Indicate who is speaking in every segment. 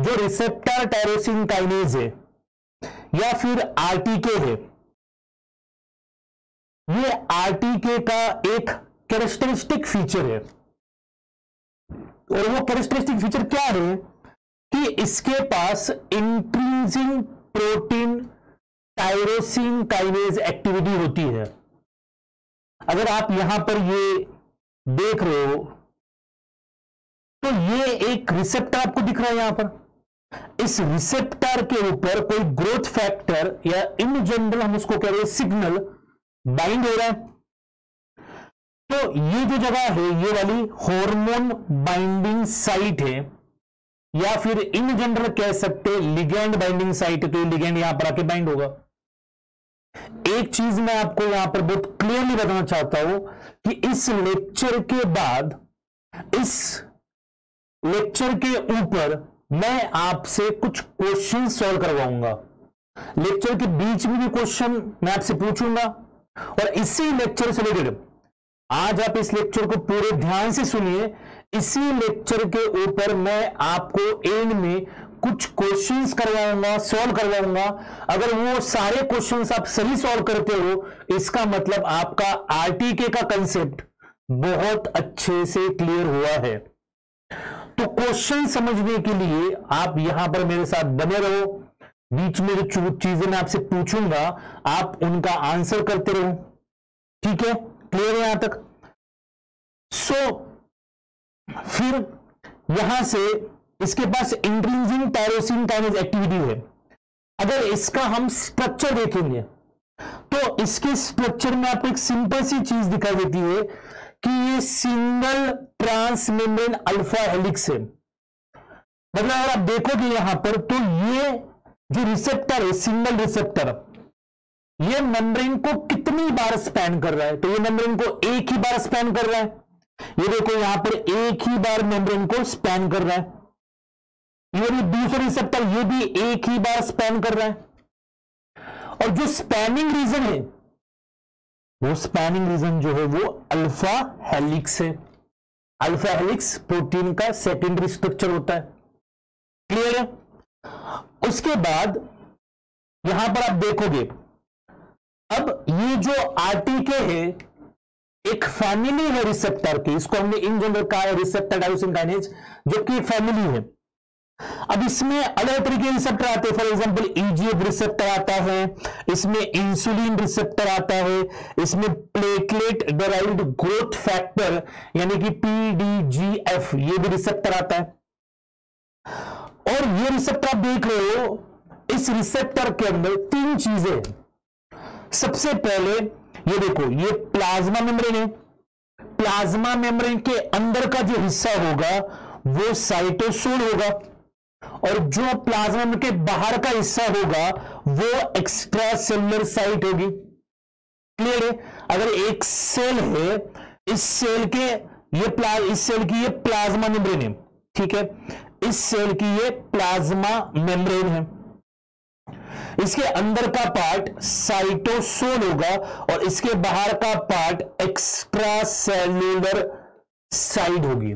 Speaker 1: जो receptor tyrosine kinase है या फिर आरटीके है, ये आरटीके का एक कैरेक्टरिस्टिक फीचर है। और वो कैरेक्टरिस्टिक फीचर क्या है कि इसके पास intrinsic protein tyrosine kinase activity होती है। अगर आप यहां पर ये देख रहे हो तो ये एक रिसेप्टर आपको दिख रहा है यहां पर। इस रिसेप्टर के ऊपर कोई ग्रोथ फैक्टर या इन जनरल हम उसको कह रहे हैं सिग्नल बाइंड हो रहा है। तो ये जो जगह है ये वाली हार्मोन बाइंडिंग साइट है, या फिर इन जनरल कह सकते लिगैंड बाइंडिंग साइट है। तो लिगैंड यहां पर आके बाइंड होगा। एक चीज मैं आपको यहां पर बहुत क्लियरली बताना चाहता हूं कि इस लेक्चर के बाद, इस लेक्चर के ऊपर मैं आपसे कुछ क्वेश्चन सॉल्व करवाऊंगा। लेक्चर के बीच में भी क्वेश्चन मैं आपसे पूछूंगा, और इसी लेक्चर से रिलेटेड आज आप इस लेक्चर को पूरे ध्यान से सुनिए। इसी लेक्चर के ऊपर मैं आपको एंड में कुछ क्वेश्चंस करवाऊंगा, सॉल्व करवाऊंगा। अगर वो सारे क्वेश्चंस आप सही सॉल्व करते हो, इसका मतलब आपका आरटीके का कंसेप्ट बहुत अच्छे से क्लियर हुआ है। तो क्वेश्चन समझने के लिए आप यहां पर मेरे साथ बने रहो। बीच में जो चीजें मैं आपसे पूछूंगा आप उनका आंसर करते रहो। ठीक है, क्लियर है यहां तक? फिर यहां से इसके पास इंट्रिंसिक टायरोसिन काइनेज एक्टिविटी है। अगर इसका हम स्ट्रक्चर देखेंगे तो इसके स्ट्रक्चर में आपको एक सिंपल सी चीज दिखाई देती है कि ये सिंगल ट्रांसमेम्ब्रेन अल्फा हेलिक्स है। मतलब अगर आप देखोगे यहां पर तो ये जो रिसेप्टर है, सिंगल रिसेप्टर, ये मेम्ब्रेन को कितनी बार स्पैन कर रहा है? तो ये मेम्ब्रेन को एक ही बार स्पैन कर रहा है। ये देखो यहां पर एक ही बार मेम्ब्रेन को स्पैन कर रहा है। ये भी दूसरा रिसेप्टर, ये भी एक ही बार स्पैन कर रहा है। और जो स्पैनिंग रीजन है, वो स्पैनिंग रीजन जो है वो अल्फा हेलिक्स है। अल्फा हेलिक्स प्रोटीन का सेकेंडरी स्ट्रक्चर होता है। क्लियर है? उसके बाद यहां पर आप देखोगे, अब ये जो आरटीके है एक फैमिली है रिसेप्टर की। इसको हमने इन जनरल कहा है रिसेप्टर टायरोसिन काइनेज, जो कि फैमिली है। अब इसमें अलग तरीके के रिसेप्टर आते हैं। फॉर एग्जांपल ईजीएफ रिसेप्टर आता है, इसमें इंसुलिन रिसेप्टर आता है, इसमें प्लेटलेट डेराइव्ड ग्रोथ फैक्टर यानी कि पीडीजीएफ ये भी रिसेप्टर आता है। और ये रिसेप्टर आप देख रहे हो, इस रिसेप्टर के अंदर तीन चीजें हैं। सबसे पहले ये देखो, ये प्लाज्मा मेम्ब्रेन है। प्लाज्मा मेम्ब्रेन के अंदर का जो हिस्सा होगा वो साइटोसोल होगा, और जो प्लाज्मा के बाहर का हिस्सा होगा वो एक्स्ट्रा सेलुलर साइट होगी। क्लियर है? अगर एक सेल है, इस सेल के इस सेल की ये प्लाज्मा मेम्ब्रेन है। ठीक है, इस सेल की ये प्लाज्मा मेम्ब्रेन है। इसके अंदर का पार्ट साइटोसोल होगा और इसके बाहर का पार्ट एक्स्ट्रा सेल्यूलर साइड होगी।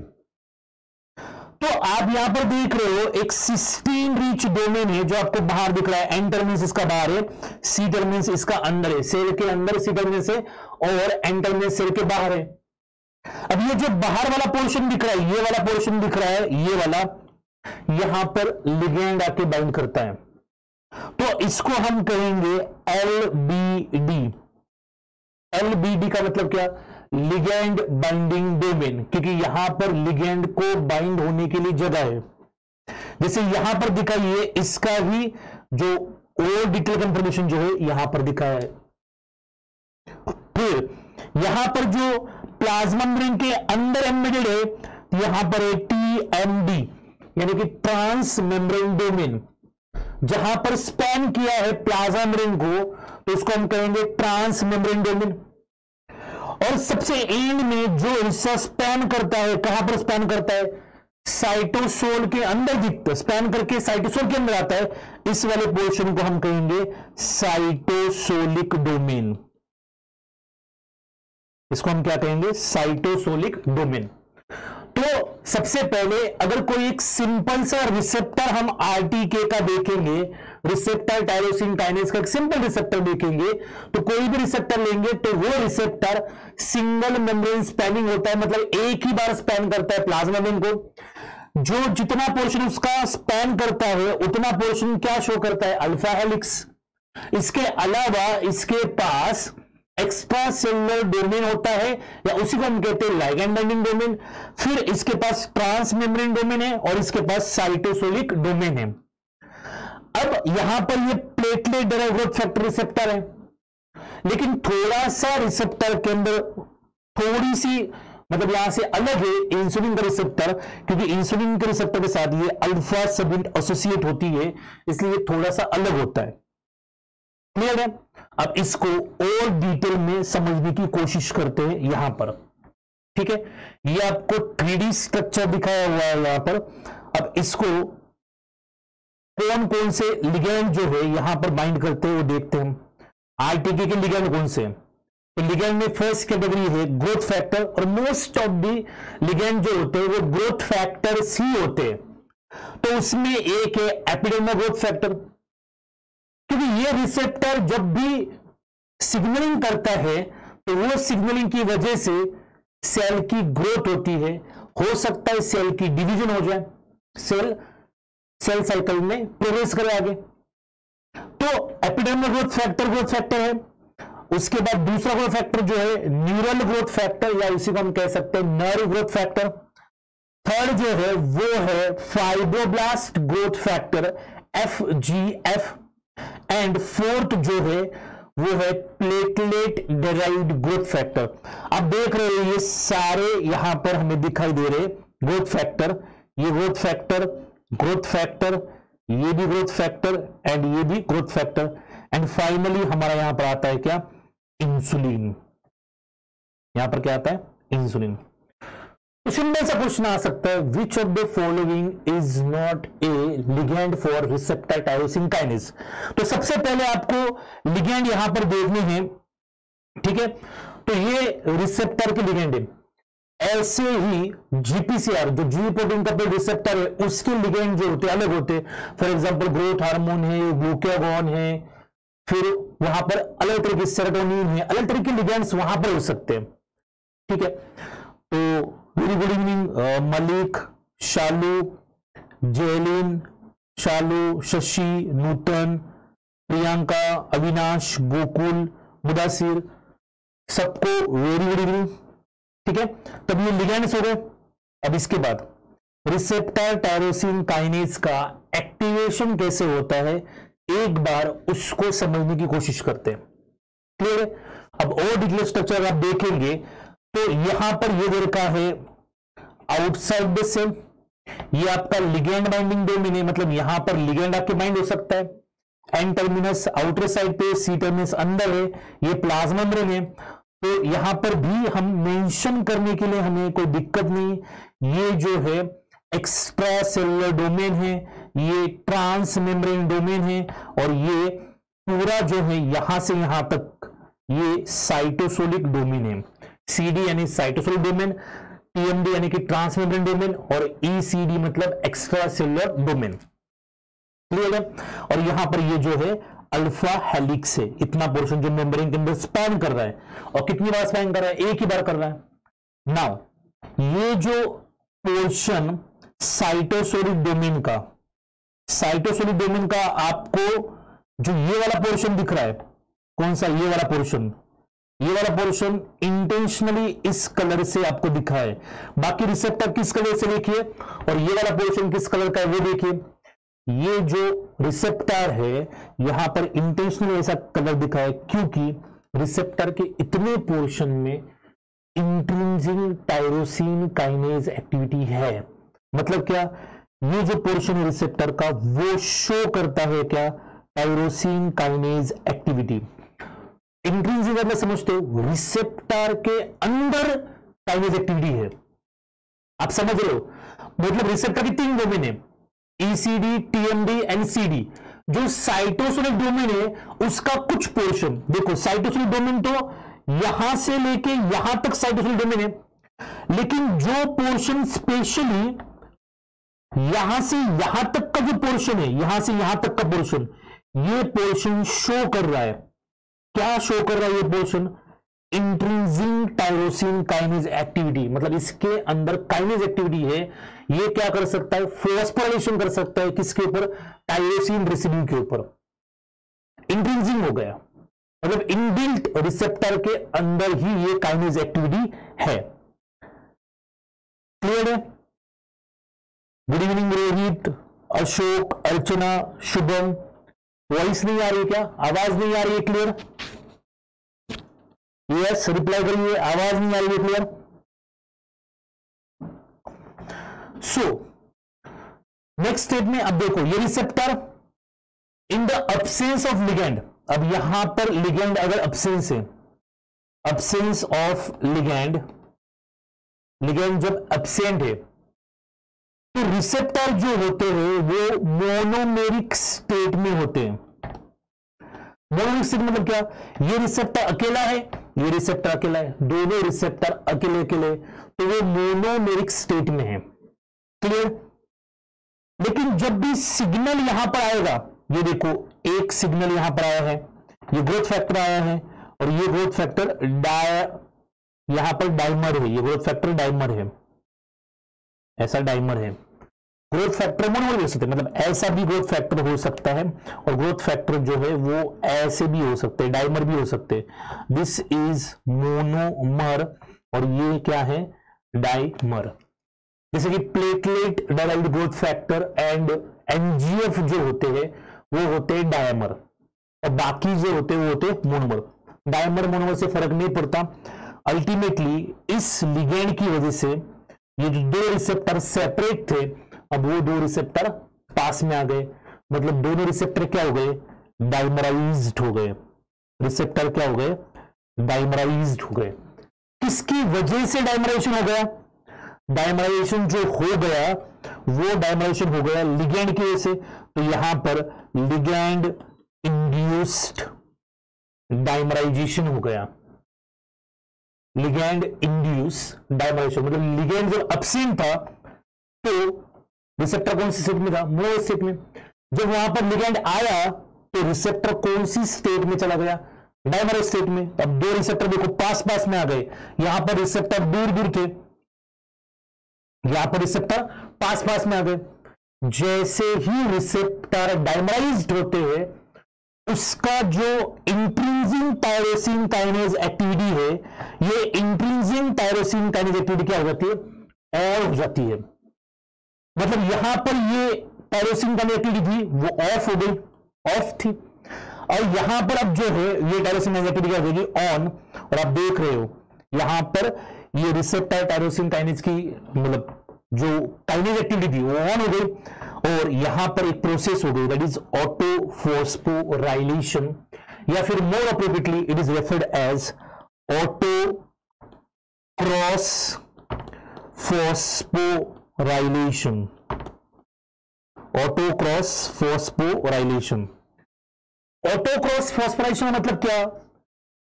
Speaker 1: तो आप यहां पर देख रहे हो एक सिस्टीन रिच डोमेन है जो आपको बाहर दिख रहा है। एन टर्मिनस इसका बाहर है, सी टर्मिनस इसका अंदर है। सेल के अंदर सी टर्मिनस है और एन टर्मिनस सेल के बाहर है। अब ये जो बाहर वाला पोर्शन दिख रहा है, ये वाला पोर्शन दिख रहा है, ये वाला, यहां पर लिगेंड आके बाइंड करता है। तो इसको हम कहेंगे एलबीडी। एलबीडी का मतलब क्या? लिगेंड बाइंडिंग डोमेन, क्योंकि यहां पर लिगेंड को बाइंड होने के लिए जगह है। जैसे यहां पर दिखा, ये इसका ही जो और डिटेल इंफॉर्मेशन जो है यहां पर दिखा है। फिर यहां पर जो प्लाज्मा मेम्ब्रेन के अंदर एम्बेडेड है, यहां पर है टीएमडी यानी कि ट्रांस मेम्ब्रेन डोमेन। जहां पर स्पैन किया है प्लाज्मा मेम्ब्रेन को तो उसको हम कहेंगे ट्रांस मेम्ब्रेन डोमेन। और सबसे एंड में जो हिस्सा स्पैन करता है, कहां पर स्पैन करता है? साइटोसोल के अंदर दिखता है, स्पैन करके साइटोसोल के अंदर आता है। इस वाले पोर्शन को हम कहेंगे साइटोसोलिक डोमेन। इसको हम क्या कहेंगे? Cytosolic domain. तो सबसे पहले अगर कोई एक सिंपल सा रिसेप्टर हम आरटीके का देखेंगे, रिसेप्टर टायरोसिन काइनेज का एक सिंपल रिसेप्टर देखेंगे, तो कोई भी रिसेप्टर लेंगे तो वो रिसेप्टर सिंगल मेम्ब्रेन स्पैनिंग होता है, मतलब एक ही बार स्पैन करता है प्लाज्मा मेम्ब्रेन को। जो जितना पोर्शन उसका स्पैन करता है उतना पोर्शन क्या शो करता है, अल्फा हेलिक्स। इसके अलावा इसके पास एक्स्ट्रा सेलुलर डोमेन होता है, या उसी को हम कहते हैं लाइगैंड बाइंडिंग डोमेन। फिर इसके पास ट्रांस मेम्ब्रेन डोमेन है और इसके पास साइटोसोलिक डोमेन है। अब यहां पर ये platelet derived growth factor receptor है, लेकिन थोड़ा सा रिसेप्टर के अंदर थोड़ी सी मतलब यहां से अलग है इंसुलिन का रिसेप्टर, क्योंकि इंसुलिन के रिसेप्टर के साथ ये अल्फा सबयूनिट एसोसिएट होती है, इसलिए ये थोड़ा सा अलग होता है। क्लियर है? अब इसको और डिटेल में समझने की कोशिश करते हैं यहां पर। ठीक है, ये आपको 3D स्ट्रक्चर दिखाया हुआ है यहां पर। अब इसको कौन कौन से लिगैंड जो है यहां पर बाइंड करते हैं वो देखते हैं। आरटीके के लिगैंड कौन से हैं? तो लिगैंड में फर्स्ट कैटेगरी है ग्रोथ फैक्टर, और मोस्ट ऑफ द लिगैंड जो होते हैं वो ग्रोथ फैक्टर्स ही होते हैं। तो उसमें एक है एपिडर्मल ग्रोथ फैक्टर, क्योंकि ये रिसेप्टर जब भी सिग्नलिंग करता है तो वो सिग्नलिंग की वजह से सेल की ग्रोथ होती है। हो सकता है सेल की डिवीजन हो जाए, सेल साइकिल में प्रोग्रेस करे आगे। तो एपिडर्मल ग्रोथ फैक्टर है। उसके बाद दूसरा ग्रोथ फैक्टर जो है न्यूरल ग्रोथ फैक्टर, या उसी को हम कह सकते हैं नर्व ग्रोथ फैक्टर। थर्ड जो है वो है fibroblast growth factor FGF, and fourth जो है वो है प्लेटलेट डेराइव्ड ग्रोथ फैक्टर। आप देख रहे हो ये सारे यहां पर हमें दिखाई दे रहे ग्रोथ फैक्टर, ये ग्रोथ फैक्टर, ये भी ग्रोथ फैक्टर एंड ये भी ग्रोथ फैक्टर, एंड फाइनली हमारा यहां पर आता है क्या, इंसुलिन। यहां पर क्या आता है, इंसुलिन। तो सिंपल सा क्वेश्चन आ सकता है, विच of the following is not a ligand for receptor tyrosine kinase. तो सबसे पहले आपको लिगैंड यहां पर देखने हैं। ठीक है, तो ये रिसेप्टर के लिगैंड है। ऐसे ही GPCR जो जी प्रोटीन कपल्ड रिसेप्टर है उसके लिगैंड जो होते हैं अलग होते हैं। फॉर एग्जांपल ग्रोथ हार्मोन है, ग्लूकागॉन है, फिर वहां पर अलग तरह के सेरोटोनिन है, अलग तरह के लिगैंड्स वहां पर हो सकते हैं। ठीक है, तो वेरी गुड इवनिंग मलिक, शालू, जेलिन, शालू, शशि, नूतन, प्रियंका, अविनाश, गोकुल, मुदासिर, सबको वेरी गुड इवनिंग। ठीक है, तब ये लिगैंड्स हो गए। अब इसके बाद रिसेप्टर टायरोसिन काइनेज का एक्टिवेशन कैसे होता है, एक बार उसको समझने की कोशिश करते हैं। क्लियर है? अब और डिटेल स्ट्रक्चर आप देखेंगे तो यहां पर ये दे रखा है आउटसाइड द सेल, ये आपका लिगैंड बाइंडिंग डोमेन है, मतलब यहां पर लिगैंड आपके बाइंड हो सकता है। एन टर्मिनस आउटर साइड पे, सी टर्मिनस अंदर है, ये प्लाज्मा मेम्ब्रेन है। तो यहां पर भी हम मेंशन करने के लिए हमें कोई दिक्कत नहीं। ये जो है एक्स्ट्रा सेलुलर डोमेन है, ये ट्रांस मेम्ब्रेन डोमेन है, और ये पूरा जो है यहां से यहां तक ये साइटोसोलिक डोमेन है। CD यानी साइटोसोलिक डोमेन, TMD यानी कि ट्रांस मेम्ब्रेन डोमेन, और ECD मतलब एक्स्ट्रा सेलुलर डोमेन। क्लियर है? और यहां पर ये जो है अल्फा हेलिक्स है, इतना पोर्शन जो मेम्ब्रेन के अंदर स्पैन कर रहा है। और कितनी बार स्पैन कर रहा है, एक ही बार कर रहा है। नाउ ये जो पोर्शन साइटोसोलिक डोमेन का आपको जो ये वाला पोर्शन दिख रहा है, कौन सा, ये वाला पोर्शन इंटेंशनली इस कलर से आपको दिखा है। बाकी रिसेप्टर किस कलर से देखिए, और ये वाला पोर्शन किस कलर का है वो देखिए। ये जो रिसेप्टर है यहां पर इंटेंशनली ऐसा कलर दिखा है, क्योंकि रिसेप्टर के इतने पोर्शन में इंट्रिंसिक टायरोसिन काइनेज एक्टिविटी है। मतलब क्या, ये जो पोर्शन है रिसेप्टर का वो शो करता है क्या, टायरोसिन काइनेज एक्टिविटी। इंट्रिंसिक मतलब समझते हो, रिसेप्टर के अंदर काइनेज एक्टिविटी है। आप समझ रहे हो? मतलब रिसेप्टर की 3 डोमेन है, ECD, TMD एंड CD। जो साइटोसोलिक डोमेन है उसका कुछ पोर्शन देखो, साइटोसोलिक डोमेन तो यहां से लेके यहां तक साइटोसोलिक डोमेन है, लेकिन जो पोर्शन स्पेशली यहां से यहां तक का जो पोर्शन है, यहां से यहां तक का पोर्शन, ये पोर्शन शो कर रहा है, क्या शो कर रहा है ये portion? Intrinsic tyrosine kinase activity, मतलब इसके अंदर काइनेज एक्टिविटी है। ये क्या कर सकता है? फॉस्फोराइलेशन कर सकता है किसके ऊपर? टायरोसिन रेसिड्यू के ऊपर। इंट्रिंसिक हो गया, मतलब इनबिल्ट रिसेप्टर के अंदर ही ये काइनेज एक्टिविटी है। क्लियर है? गुड इवनिंग रोहित, अशोक, अर्चना, शुभम। वॉइस नहीं आ रही क्या? आवाज नहीं आ रही है क्लियर? यस, रिप्लाई करिए, आवाज नहीं आ रही है क्लियर? सो नेक्स्ट स्टेप में अब देखो, ये receptor in the absence of ligand, अब यहां पर लिगेंड अगर अब्सेंस है, अब्सेंस ऑफ लिगेंड, लिगेंड जब एब्सेंट है तो रिसेप्टर जो होते हैं वो मोनोमेरिक स्टेट में होते हैं। मोनोमेरिक स्टेट मतलब क्या? ये रिसेप्टर अकेला है, ये रिसेप्टर अकेला है, दोनों रिसेप्टर अकेले अकेले, तो वो मोनोमेरिक स्टेट में है। क्लियर? लेकिन जब भी सिग्नल यहां पर आएगा, ये देखो एक सिग्नल यहां पर आया है, ये ग्रोथ फैक्टर आया है, और ये ग्रोथ फैक्टर यहां पर डाइमर है, ये ग्रोथ फैक्टर डाइमर है, ऐसा डाइमर है। ग्रोथ फैक्टर मोनोमर हो सकते हैं, मतलब ऐसा भी ग्रोथ फैक्टर हो सकता है, और ग्रोथ फैक्टर जो है वो ऐसे भी हो सकते हैं, डाइमर भी हो सकते हैं। दिस इज मोनोमर, और ये क्या है? डाइमर। जैसे कि platelet derived growth factor and NGF जो होते हैं वो होते हैं डायमर, और बाकी जो होते हैं वो होते हैं मोनोमर। डायमर मोनोमर से फर्क नहीं पड़ता। अल्टीमेटली इस लिगेंड की वजह से ये जो दो रिसेप्टर सेपरेट थे, अब वो दो रिसेप्टर पास में आ गए, मतलब दोनों रिसेप्टर क्या हो गए? डाइमराइज्ड हो गए। रिसेप्टर क्या हो गए? डाइमराइज्ड हो गए। किसकी वजह से डाइमराइजेशन हो गया? डाइमराइजेशन जो हो गया वो डाइमराइजेशन हो गया लिगेंड की वजह से, तो यहां पर लिगेंड इंड्यूस्ड डाइमराइजेशन हो गया। लिगेंड इंड्यूस डाइमराइजेशन, मतलब लिगेंड जब एब्सेंट था तो रिसेप्टर कौन सी स्टेट में था? मोनोमर स्टेट में। जब वहां पर लिगेंड आया तो रिसेप्टर कौन सी स्टेट में चला गया? डाइमर स्टेट में। अब दो रिसेप्टर देखो पास पास में आ गए, यहां पर रिसेप्टर दूर दूर थे, यहां पर रिसेप्टर पास पास में आ गए। जैसे ही रिसेप्टर डाइमराइज्ड होते हैं, उसका जो इंट्रिंसिक टायरोसिन काइनेज एक्टिविटी है, ये इंट्रिंसिक टायरोसिन काइनेज एक्टिविटी क्या हो जाती है? ऑन हो जाती है। मतलब यहां पर ये टायरोसिन काइनेज एक्टिविटी थी वो ऑफ हो गई, ऑफ थी, और यहां पर अब जो है ये टायरोसिन काइनेज एक्टिविटी क्या हो जाएगी? ऑन। और आप देख रहे हो यहां पर ये रिसेप्टर टायरोसिन काइनेज की, मतलब जो काइनेज एक्टिविटी थी वो ऑन हो गई, और यहां पर एक प्रोसेस हो गई, दैट इज ऑटोफॉस्फोराइलेशन, या फिर more appropriately it is referred as auto cross phosphorylation. Auto cross phosphorylation. Auto cross phosphorylation मतलब क्या?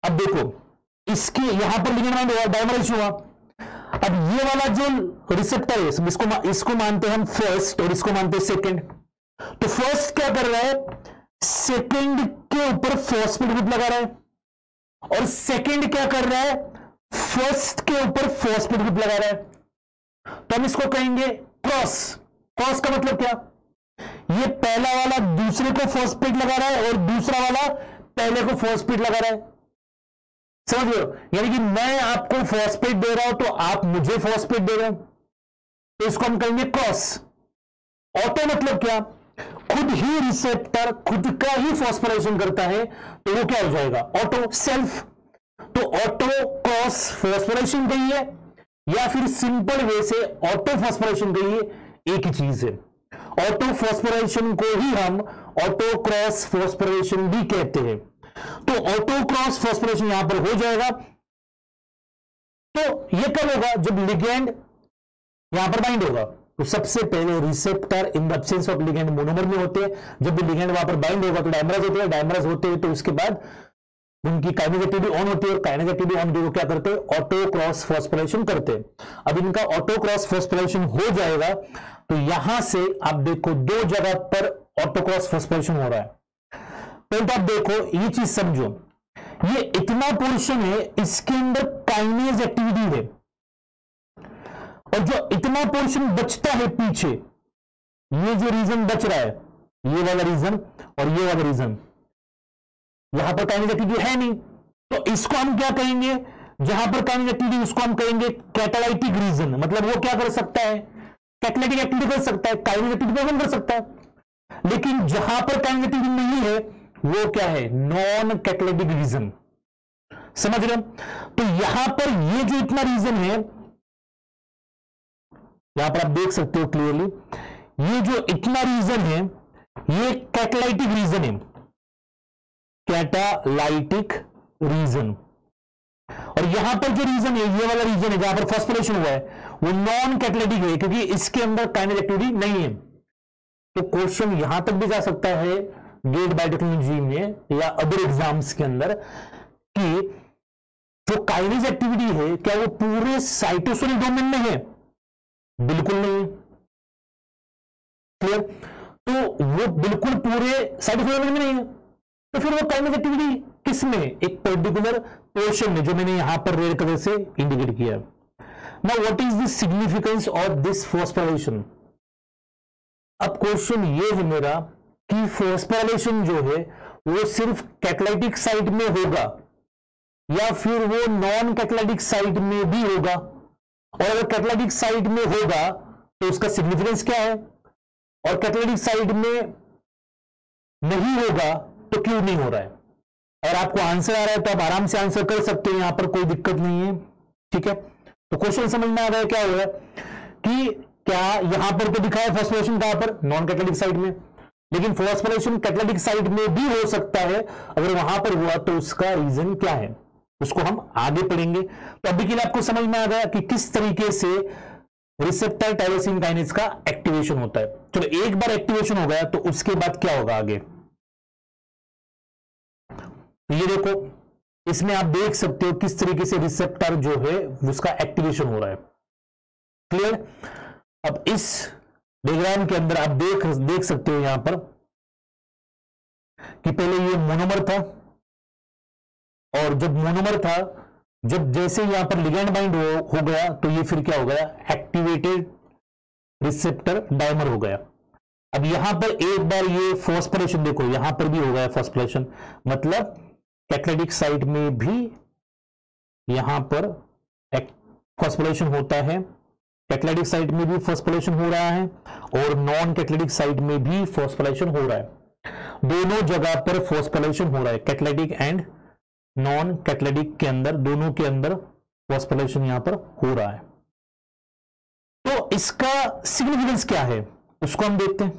Speaker 1: अब देखो इसके यहां पर लिगेंड बाइंड हुआ, डाइमराइजेशन हुआ। अब ये वाला जो रिसेप्टर है इसको मानते हैं हम फर्स्ट, और इसको मानते हैं सेकंड। तो फर्स्ट क्या कर रहा है? सेकंड के ऊपर फॉस्फेट ग्रुप लगा रहा है, और सेकंड क्या कर रहा है? फर्स्ट के ऊपर फॉस्फेट ग्रुप लगा रहा है। तो हम इसको कहेंगे क्रॉस। क्रॉस का मतलब क्या? ये पहला वाला दूसरे को फॉस्फेट लगा रहा है, और दूसरा वाला पहले को फॉस्फेट लगा रहा है। समझ रहे हो? यानी कि मैं आपको फॉस्फेट दे रहा हूं तो आप मुझे फॉस्फेट दे रहे हो, तो इसको हम कहेंगे क्रॉस। ऑटो मतलब क्या? खुद ही रिसेप्टर खुद का ही फॉस्फोराइलेशन करता है, तो वो क्या हो जाएगा? Auto, self. तो ऑटो क्रॉस फॉस्फोराइलेशन कहिए, या फिर सिंपल वे से ऑटो फॉस्फोराइलेशन कहिए, एक ही चीज है। ऑटो फॉस्फोराइलेशन को ही हम ऑटो क्रॉस फॉस्फोराइलेशन भी कहते हैं। तो ऑटो क्रॉस फॉस्फोराइलेशन यहां पर हो जाएगा। तो यह कब होगा? जब लिगेंड यहां पर बाइंड होगा। तो सबसे पहले receptor in the absence of ligand monomer में होते हैं, जब भी लिगेंड वहां पर बाइंड होगा तो डाइमराइज होते हैं, डाइमराइज होते हैं तो उसके बाद उनकी काइनेज एक्टिविटी ऑन होती है, और काइनेज एक्टिविटी ऑन होती है, क्या करते हैं, ऑटो क्रॉस फॉस्फोराइलेशन करते हैं। अब इनका ऑटो क्रॉस फॉस्फोराइलेशन हो जाएगा तो यहां से आप देखो दो जगह पर ऑटो क्रॉस फॉस्फोराइलेशन हो रहा है। पहले तो आप देखो ये चीज समझो, ये इतना पोर्शन है, इसके अंदर काइनेज एक्टिविटी है, और जो इतना पोर्शन बचता है पीछे, ये जो रीजन बच रहा है, ये वाला रीजन और ये वाला रीजन, यहां पर काइनेज एक्टिविटी है नहीं, तो इसको हम क्या कहेंगे, जहां पर काइनेज एक्टिविटी उसको हम कहेंगे कैटालाइटिक रीजन। मतलब वो क्या कर सकता है, कैटालाइटिक एक्टिविटी कर सकता है, काइनेज एक्टिविटी नहीं कर सकता है। लेकिन जहां पर काइनेज एक्टिविटी नहीं है वो क्या है, नॉन कैटालाइटिक रीजन। समझ रहे हो? तो यहां पर ये जो इतना रीजन है, यहां पर आप देख सकते हो क्लियरली, ये जो इतना रीजन है ये कैटालाइटिक रीजन है, कैटालाइटिक रीजन। और यहां पर जो रीजन है, ये वाला रीजन है जहां पर फॉस्फोराइलेशन हुआ है, वो नॉन कैटालाइटिक है, क्योंकि इसके अंदर काइनेज एक्टिविटी नहीं है। तो क्वेश्चन यहां तक भी जा सकता है गेट बायोटेक्नोलॉजी में या अदर एग्जाम्स के अंदर कि जो काइनेज एक्टिविटी है क्या वो पूरे साइटोसोल डोमेन में है, बिल्कुल नहीं। क्लियर? तो वो बिल्कुल पूरे साइटोसोल डोमेन में नहीं है, तो फिर वो काइनेज एक्टिविटी किस में, एक पर्टिकुलर पोर्शन में, जो मैंने यहां पर रेड कलर से इंडिकेट किया। Now what is the significance of this phosphorylation. अब क्वेश्चन ये है मेरा कि फॉस्फोराइलेशन जो है वो सिर्फ कैटालाइटिक साइट में होगा या फिर वो नॉन कैटालाइटिक साइट में भी होगा, और अगर कैटालाइटिक साइट में होगा तो उसका सिग्निफिकेंस क्या है, और कैटालाइटिक साइट में नहीं होगा तो क्यों नहीं हो रहा है। अगर आपको आंसर आ रहा है तो आप आराम से आंसर कर सकते हैं, यहां पर कोई दिक्कत नहीं है। ठीक है, तो क्वेश्चन समझ में आ रहा है क्या हो रहा है कि क्या यहां पर तो दिखा है फॉस्फोराइलेशन कहां पर, नॉन कैटालाइटिक साइट में, लेकिन फॉस्फोराइलेशन कैटालाइटिक साइट में भी हो सकता है। अगर वहां पर हुआ तो उसका रीजन क्या है, उसको हम आगे पढ़ेंगे। तो अभी के लिए आपको समझ में आ गया कि किस तरीके से रिसेप्टर टायरोसिन काइनेज का एक्टिवेशन होता है। चलो एक बार एक्टिवेशन हो गया तो उसके बाद क्या होगा आगे, तो ये देखो, इसमें आप देख सकते हो किस तरीके से रिसेप्टर जो है उसका एक्टिवेशन हो रहा है। क्लियर? अब इस डायग्राम के अंदर आप देख सकते हो यहां पर कि पहले ये मोनोमर था, और जब मोनोमर था, जब जैसे यहां पर लिगैंड बाइंड हो गया तो ये फिर क्या हो गया, एक्टिवेटेड रिसेप्टर डायमर हो गया। अब यहां पर एक बार ये फॉस्फोराइलेशन देखो, यहां पर भी हो गया फॉस्फोराइलेशन, मतलब कैटालाइटिक साइट में भी यहां पर फॉस्फोराइलेशन होता है, कैटालाइटिक साइट में भी फॉस्फोराइलेशन हो रहा है, और नॉन कैटालाइटिक साइट में भी फॉस्फोराइलेशन हो रहा है। दोनों जगह पर फॉस्फोराइलेशन हो रहा है, कैटालाइटिक एंड नॉन कैटालाइटिक के अंदर, दोनों के अंदर फॉस्फोराइलेशन यहां पर हो रहा है। तो इसका सिग्निफिकेंस क्या है उसको हम देखते हैं।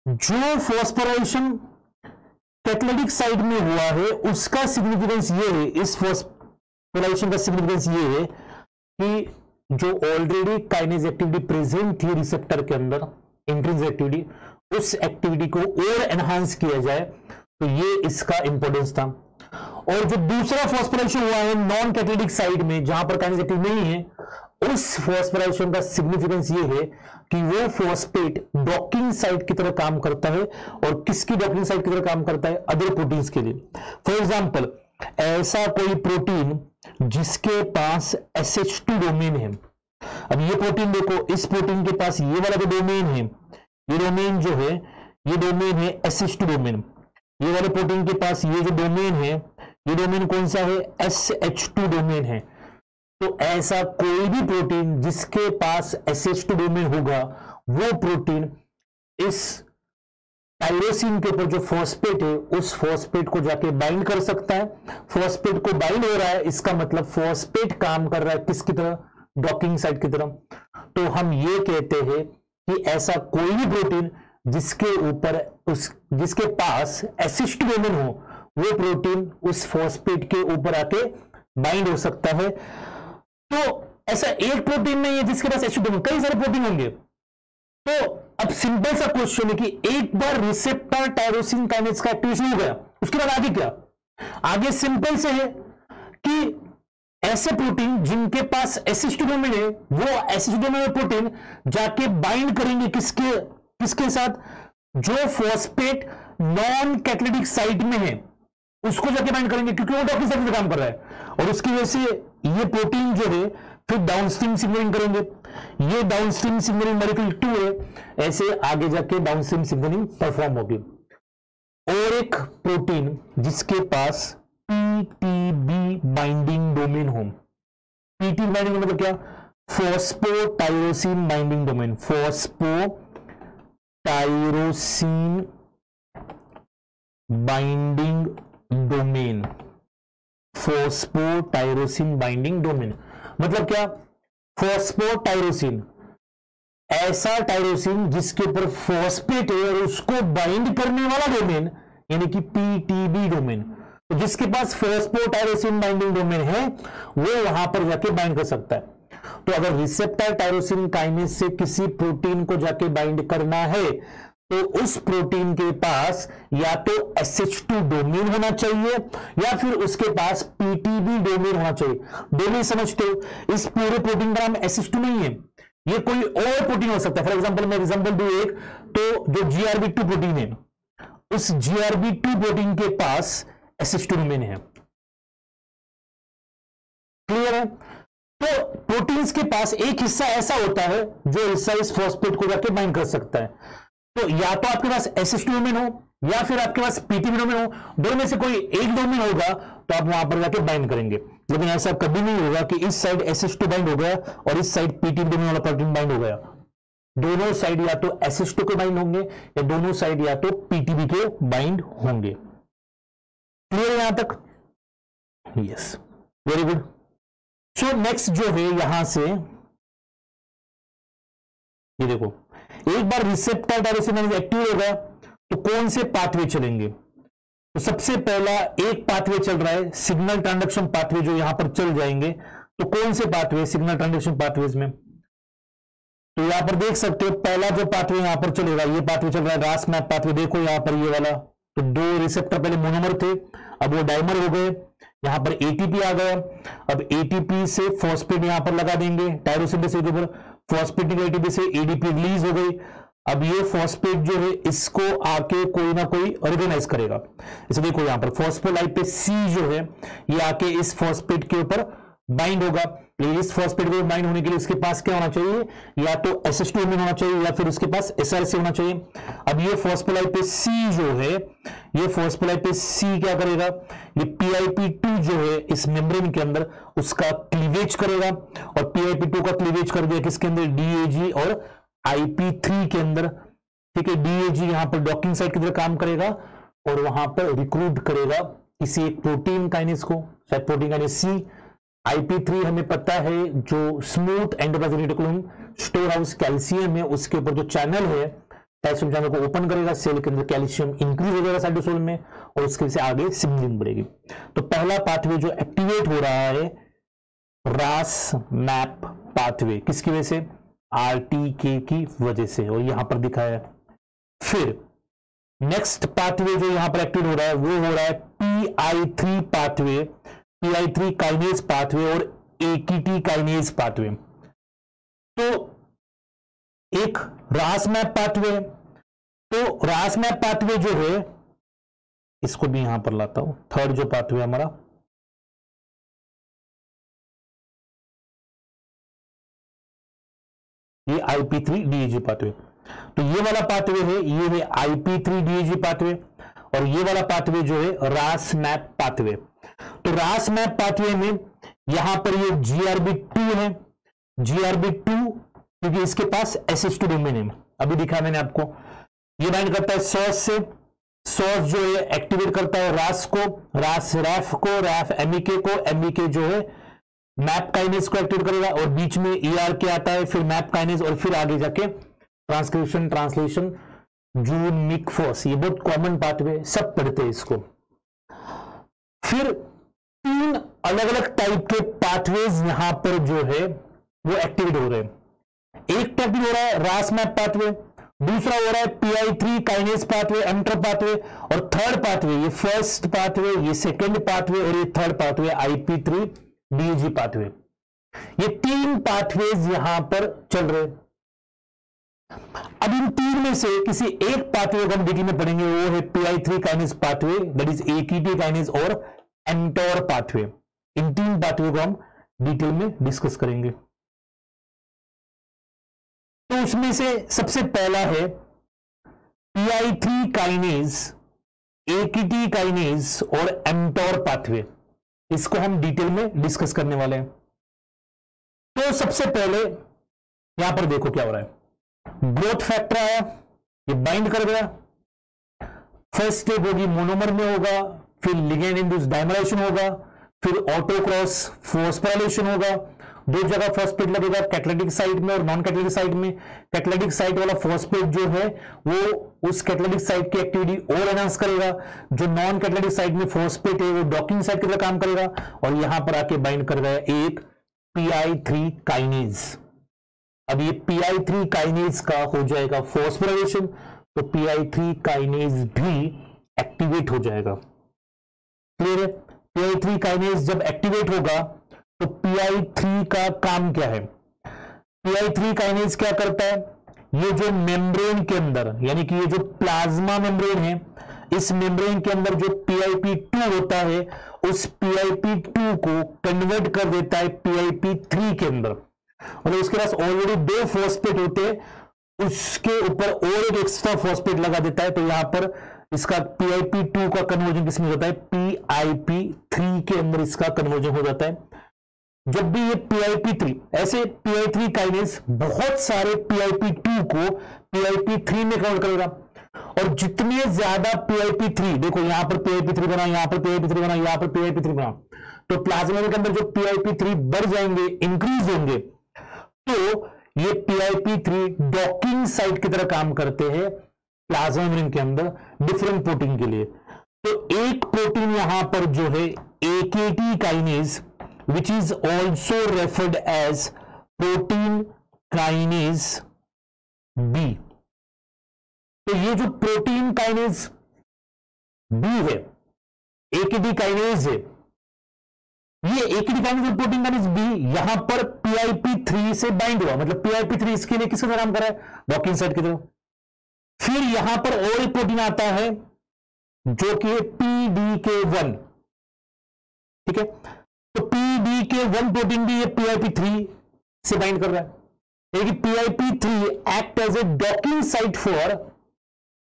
Speaker 1: जो फॉस्फोराइलेशन कैटालाइटिक साइट में हुआ है उसका सिग्निफिकेंस ये है, इस फॉस्फोराइलेशन का सिग्निफिकेंस ये है कि जो ऑलरेडी काइनेज एक्टिविटी प्रेजेंट थी रिसेप्टर के अंदर, इंट्रिंसिक एक्टिविटी, उस एक्टिविटी को और एनहांस किया जाए, तो ये इसका इंपॉर्टेंस था। और जो दूसरा फॉस्फोराइलेशन हुआ है नॉन कैटालाइटिक साइट में जहां पर काइनेज एक्टिविटी नहीं है, उस फॉस्फोराइलेशन का सिग्निफिकेंस ये है कि वो फॉस्फेट डॉकिंग साइट की तरह काम करता है, और किसकी डॉकिंग साइट की तरह काम करता है, अदर प्रोटीन्स के लिए। फॉर एग्जांपल, ऐसा कोई प्रोटीन जिसके पास SH2 डोमेन है, अब ये प्रोटीन देखो, इस प्रोटीन के पास ये वाला जो डोमेन है, ये डोमेन जो है, ये डोमेन है SH2 डोमेन, ये वाले प्रोटीन के पास ये जो डोमेन है, ये डोमेन कौन सा है, SH2 डोमेन है। तो ऐसा कोई भी प्रोटीन जिसके पास SH2 डोमेन होगा, वो प्रोटीन इस टायरोसिन के ऊपर जो फॉस्फेट है उस फॉस्फेट को जाके बाइंड कर सकता है। फॉस्फेट को बाइंड हो रहा है, इसका मतलब फॉस्फेट काम कर रहा है किसकी तरह, डॉकिंग साइट की तरह। तो हम ये कहते हैं कि ऐसा कोई भी प्रोटीन जिसके ऊपर जिसके पास SH2 डोमेन हो, वो प्रोटीन उस फॉस्फेट के ऊपर आके बाइंड हो सकता है। तो ऐसा एक प्रोटीन नहीं है जिसके पास SH2 डोमेन, कई सारे प्रोटीन होंगे। तो अब सिंपल सा क्वेश्चन है कि एक बार रिसेप्टर टायरोसिन काइनेज का एक्टिवेशन हो गया, उसके बाद आगे क्या? आगे सिंपल से है कि ऐसे प्रोटीन जिनके पास एसिस्ट डोमेन है, वो एसिस्ट डोमेन प्रोटीन जाके बाइंड करेंगे किसके किसके साथ? जो फॉस्फेट नॉन कैटालिटिक साइट में है उसको जाके बाइंड करेंगे, क्योंकि वो डॉक्टर साइड में काम कर रहा है, और उसकी वजह से ये प्रोटीन जो है फिर डाउनस्ट्रीम सिग्नलिंग करेंगे। ये डाउनस्ट्रीम सिग्नलिंग मॉलिक्यूल 2 है, ऐसे आगे जाके डाउनस्ट्रीम सिग्नलिंग परफॉर्म होगी। और एक प्रोटीन जिसके पास पीटीबी बाइंडिंग डोमेन हो, पीटी बाइंडिंग मतलब क्या? Phosphotyrosine binding domain, phosphotyrosine binding domain, phosphotyrosine binding domain मतलब क्या? फॉस्फोटायरोसिन, ऐसा टायरोसिन जिसके ऊपर फॉस्फेट है और उसको बाइंड करने वाला डोमेन यानी कि पीटीबी डोमेन। तो जिसके पास फॉस्फोटायरोसिन बाइंडिंग डोमेन है वो वहां पर जाके बाइंड कर सकता है। तो अगर रिसेप्टर टायरोसिन काइनेज से किसी प्रोटीन को जाके बाइंड करना है तो उस प्रोटीन के पास या तो SH2 डोमेन होना चाहिए या फिर उसके पास PTB डोमेन होना चाहिए। डोमेन समझते हो? इस पूरे प्रोटीन का नाम SH2 नहीं है, ये कोई और प्रोटीन हो सकता है। फॉर एग्जांपल मैं एग्जांपल दूं एक, तो जो GRB2 प्रोटीन है, उस GRB2 प्रोटीन के पास SH2 डोमेन है। क्लियर है? तो प्रोटीन्स के पास एक हिस्सा ऐसा होता है जो हिस्सा इस फॉस्फेट को जाके बाइंड कर सकता है। तो या तो आपके पास SH2 डोमेन हो या फिर आपके पास PTB डोमेन हो, दोनों में से कोई एक डोमेन होगा तो आप वहां पर जाके बाइंड करेंगे। लेकिन ऐसा कभी नहीं होगा कि इस साइड SH2 बाइंड हो गया और इस साइड PTB डोमेन वाला प्रोटीन बाइंड हो गया। दोनों साइड या तो SH2 के बाइंड होंगे या दोनों साइड या तो PTB के बाइंड होंगे। क्लियर यहां तक? Yes, very good. So next जो है यहां से ये देखो, एक बार रिसेप्टर टायरोसिन एक्टिव हो गया तो कौन से पाथवे चलेंगे? तो सबसे पहला एक पाथवे चल रहा है सिग्नल ट्रांसडक्शन पाथवे, जो यहां पर चल जाएंगे। तो कौन से पाथवे सिग्नल ट्रांसडक्शन पाथवेज में? तो यहां पर देख सकते हो पहला जो पाथवे यहां पर चलेगा, ये पाथवे चल रहा है रास मैप पाथवे। देखो यहां पर ये वाला, तो दो रिसेप्टर पहले मोनोमर थे, अब वो डाइमर हो गए, यहां पर ATP आ गया। अब ATP से फॉस्फेट यहां पर लगा देंगे टायरोसिन के ऊपर, फॉस्फेटिक ATP से ADP रिलीज हो गई। अब ये फॉस्फेट जो है इसको आके कोई ना कोई ऑर्गेनाइज करेगा। इसे देखो यहां पर फॉस्फोलाइपेज C जो है ये आके इस फॉस्फेट के ऊपर बाइंड होगा। इस फॉस्फेट के बाइंड होने के लिए इसके पास क्या होना चाहिए? या तो SH2 डोमेन होना चाहिए या फिर उसके पास SRC होना चाहिए। अब ये फॉस्फोलाइपेज C जो है, ये फॉस्फोलाइपेज C क्या करेगा? ये PIP2 जो है इस मेम्ब्रेन के अंदर उसका क्लीवेज करेगा, और PIP2 का क्लीवेज कर दिया किसके अंदर? DAG और IP3 के अंदर। ठीक है, DAG यहां पर डॉकिंग साइट की तरह काम करेगा और वहां पर रिक्रूट करेगा किसी एक प्रोटीन काइनेज को, शायद प्रोटीन काइनेज C। IP3 हमें पता है जो smooth endoplasmic reticulum store house calcium है, उसके ऊपर जो चैनल है कैल्शियम चैनल को ओपन करेगा, सेल के अंदर कैल्शियम इंक्रीज हो जाएगा साइटोसोल में और उसके से आगे सिग्नलिंग बढ़ेगी। तो पहला पाथवे जो एक्टिवेट हो रहा है रास मैप पाथवे, किसकी वजह से? RTK की वजह से, और यहां पर दिखा है। फिर नेक्स्ट पाथवे जो यहां पर एक्टिवेट हो रहा है वो हो रहा है PI3 pathway, PI3 kinase pathway और AKT काइनेज पाथवे। तो एक रास मैप पाथवे, तो रास मैप पाथवे जो है इसको भी यहां पर लाता हूं, थर्ड जो पाथवे हमारा, ये IP3 DAG पाथवे। तो ये वाला पाथवे है, ये है IP3 DAG पाथवे, और ये वाला पाथवे जो है रास मैप पाथवे। तो रास मैप पाथवे में यहां पर ये GRB2 है, GRB2 क्योंकि इसके पास SH2 डोमेन है, अभी दिखा मैंने आपको। ये बाइंड करता है सॉस से, सॉस जो है एक्टिवेट करता है रास को, रास रैफ को, रैफ MEK को, MEK जो है मैप काइनेज को एक्टिवेट करेगा, और बीच में ERK आता है, फिर मैप काइनेज, और फिर आगे जाके ट्रांसक्रिप्शन, ट्रांसलेशन, जून, मिक, फॉस। ये बहुत कॉमन पाथवे, सब पढ़ते हैं इसको। फिर तीन अलग अलग टाइप के पाथवेज यहां पर जो है वो एक्टिवेट हो रहे हैं। एक तो एक्टिवेट हो रहा है रास मैप पाथवे, दूसरा हो रहा है PI3 काइनेज पाथवे, एमटर पाथवे, और थर्ड पाथवे, ये फर्स्ट पाथवे, ये सेकेंड पाथवे, और ये third pathway IP3 DUG pathway. ये तीन पाथवेज यहां पर चल रहे। अब इन तीन में से किसी एक पाथवे को हम डिटेल में पढ़ेंगे, वो है PI3 kinase pathway, that is AKT kinase और एमटोर पाथवे। इन तीन पाथवे को हम डिटेल में डिस्कस करेंगे। तो उसमें से सबसे पहला है PI3 काइनेज, AKT काइनेज और एमटोर पाथवे। इसको हम डिटेल में डिस्कस करने वाले हैं। तो सबसे पहले यहां पर देखो क्या हो रहा है। ग्रोथ फैक्टर आया, ये बाइंड कर गया, फर्स्ट स्टेप होगी मोनोमर में होगा, फिर लिगेंड इंड्यूस्ड डायमराइजेशन होगा, फिर ऑटोक्रॉस फॉस्फोराइलेशन होगा। दो जगह फॉस्फेट लगेगा, कैटालिटिक साइट में और नॉन कैटालिटिक साइट में। कैटालिटिक साइट वाला फॉस्फेट जो है वो उस कैटालिटिक साइट की एक्टिविटी और एनहांस करेगा। जो नॉन कैटालिटिक साइट में फॉस्फेट है वो डॉकिंग साइट की तरह काम करेगा, और यहां पर आके बाइंड कर गया एक PI3 काइनेज। अब ये PI3 काइनेज का हो जाएगा फॉस्फोराइलेशन, तो PI3 काइनेज भी एक्टिवेट हो जाएगा। क्लियर है? PI3 काइनेज जब एक्टिवेट होगा तो PI3 का काम क्या है? PI3 काइनेज क्या करता है? ये जो मेम्ब्रेन के अंदर, यानी कि ये जो प्लाज्मा मेम्ब्रेन है, इस मेम्ब्रेन के अंदर जो PIP2 होता है, उस PIP2 को कन्वर्ट कर देता है PIP3 के अंदर। मतलब उसके पास ऑलरेडी दो फॉस्फेट होते हैं, उसके ऊपर और एक एक्स्ट्रा फॉस्फेट लगा देता है। तो यहां पर इसका PIP2 का कन्वर्जन किसमें होता है? PIP3 के अंदर इसका कन्वर्जन हो जाता है। जब भी ये PIP3, ऐसे PI3 काइनेज बहुत सारे PIP2 को PIP3 में कन्वर्ट करेगा, और जितने ज्यादा PIP3, देखो यहां पर PIP3 बना, यहां पर PIP3 बना, यहां पर PIP3 बना, तो प्लाज्मा के अंदर जो PIP3 बढ़ जाएंगे, इंक्रीज होंगे, तो ये PIP3 डॉकिंग साइट की तरह काम करते हैं प्लाज्मा मेम्ब्रेन के अंदर डिफरेंट प्रोटीन के लिए। तो एक प्रोटीन यहां पर जो है AKT kinase, which is also referred as protein kinase B। तो ये जो प्रोटीन काइनेज B है, AKT काइनेज है, ये AKT काइनेज और प्रोटीन काइनेज B यहां पर PIP3 से बाइंड हुआ, मतलब PIP3 इसके लिए किसका काम कर रहा है? डॉकिंग साइट की तरह। फिर यहां पर और एक प्रोटीन आता है जो कि PDK1, ठीक है? तो PDK1 प्रोटीन भी ये PIP3 से बाइंड कर रहा है, लेकिन PIP3 act as a docking site for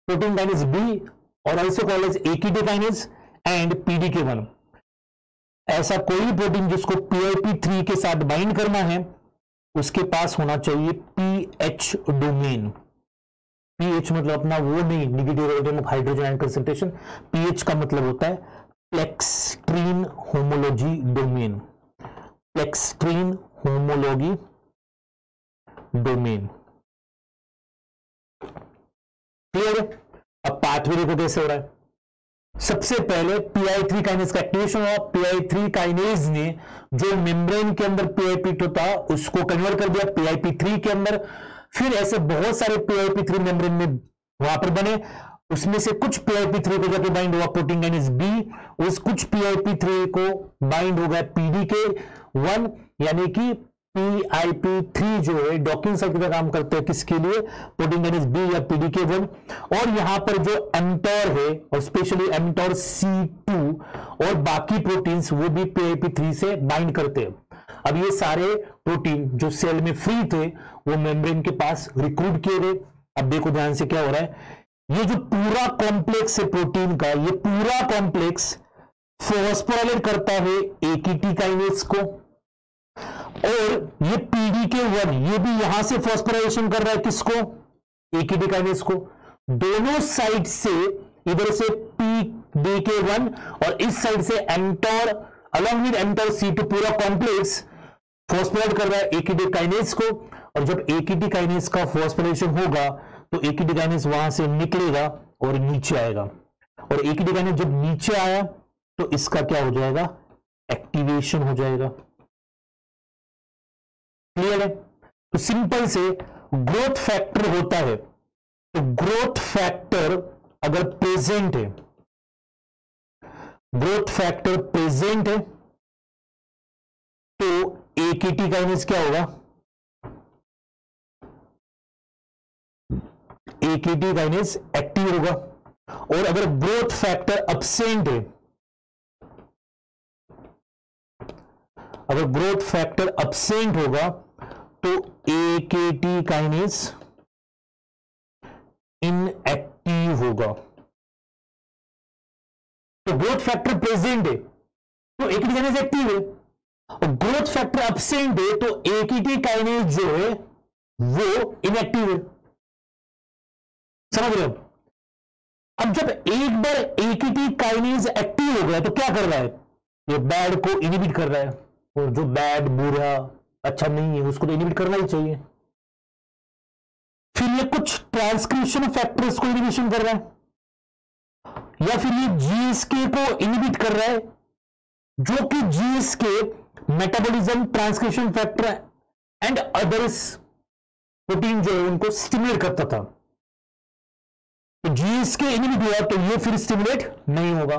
Speaker 1: protein kinase B और also called as AKT kinase and PDK1। ऐसा कोई भी प्रोटीन जिसको PIP3 के साथ बाइंड करना है, उसके पास होना चाहिए PH डोमेन। PH मतलब अपना वो नहीं, negative radium of hydrogen ion concentration. PH का मतलब होता है pleckstrin homology domain, pleckstrin homology domain. Clear है? अब पाथवे देखो कैसे हो रहा है। सबसे पहले PI3 काइनेज का एक्टिवेशन हुआ। PI3 काइनेज ने जो मेम्ब्रेन के अंदर PIP2 था उसको कन्वर्ट कर दिया PIP3 के अंदर। फिर ऐसे बहुत सारे PIP3 मेम्ब्रेन में वहां पर बने, उसमें से कुछ PIP3 को जाके बाइंड हुआ प्रोटीन काइनेज B, उस कुछ PIP3 को बाइंड हो गया PDK1, यानी कि PIP3 जो है डॉकिंग साइट की तरह काम करते हैं, किसके लिए? प्रोटीन काइनेज B या PDK1। और यहां पर जो एमटोर है, और स्पेशली एमटोर C2 और बाकी प्रोटीन्स, वो भी PIP3 से बाइंड करते हैं। अब ये सारे प्रोटीन जो सेल में फ्री थे वो मेम्ब्रेन के पास रिक्रूट किए गए। अब देखो ध्यान से क्या हो रहा है। ये जो पूरा कॉम्प्लेक्स है प्रोटीन का, ये पूरा कॉम्प्लेक्स फॉस्फोराइलेट करता है AKT काइनेज को, और ये PDK1 ये भी यहां से फॉस्फोराइलेशन कर रहा है किसको? AKT काइनेज को। दोनों साइड से, इधर से PDK1 और इस साइड से mTOR along with mTOR C2, पूरा कॉम्प्लेक्स फॉस्फोराइलेट कर रहा है AKT काइनेज को। और जब AKT काइनेज का फॉस्फोराइलेशन होगा तो AKT काइनेज वहां से निकलेगा और नीचे आएगा, और AKT काइनेज जब नीचे आया तो इसका क्या हो जाएगा? एक्टिवेशन हो जाएगा। क्लियर है? तो सिंपल से ग्रोथ फैक्टर होता है तो ग्रोथ फैक्टर अगर प्रेजेंट है, ग्रोथ फैक्टर प्रेजेंट है तो AKT काइनेज क्या होगा, AKT काइनेज एक्टिव होगा। और अगर ग्रोथ फैक्टर अब्सेंट है, अगर ग्रोथ फैक्टर अब्सेंट होगा तो AKT काइनेज इनएक्टिव होगा। तो ग्रोथ फैक्टर प्रेजेंट है तो AKT काइनेज एक्टिव है, और ग्रोथ फैक्टर अब्सेंट है तो AKT काइनेज जो है वो इनएक्टिव है। समझ रहे हो? अब जब एक बार AKT काइनेज एक्टिव हो गया तो क्या कर रहा है, ये बैड को इनिबिट कर रहा है, और जो बैड, बुरा, अच्छा नहीं है उसको तो इनिबिट करना ही चाहिए। फिर ये कुछ ट्रांसक्रिप्शन फैक्टर्स को इनिबिशन कर रहा है, या फिर ये GSK को इनिबिट कर रहा है, जो कि GSK metabolism, transcription factor and others protein जो है उनको स्टिमुलेट करता था। तो GSK इनिबिट हुआ तो ये फिर स्टिमुलेट नहीं होगा।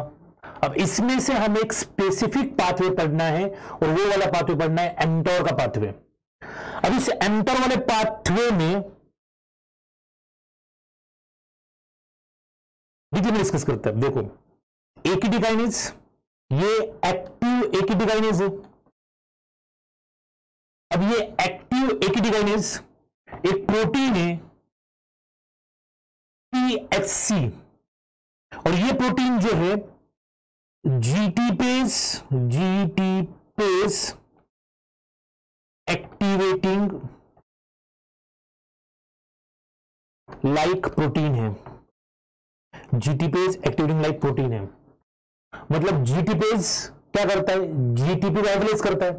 Speaker 1: अब इसमें से हमें एक स्पेसिफिक पाथवे पढ़ना है, और वो वाला पाथवे पढ़ना है एमटोर का पाथवे। अब इस एमटोर वाले पाथवे में डिटेल में डिस्कस करते हैं। देखो, AKT काइनेज ये एक्टिव AKT काइनेज है। अब ये एक्टिव AKT काइनेज एक प्रोटीन है THC, और ये प्रोटीन जो है GTPase एक्टिवेटिंग लाइक प्रोटीन है। GTPase एक्टिवेटिंग लाइक प्रोटीन है, मतलब GTPase क्या करता है, GTP को एनालाइज करता है।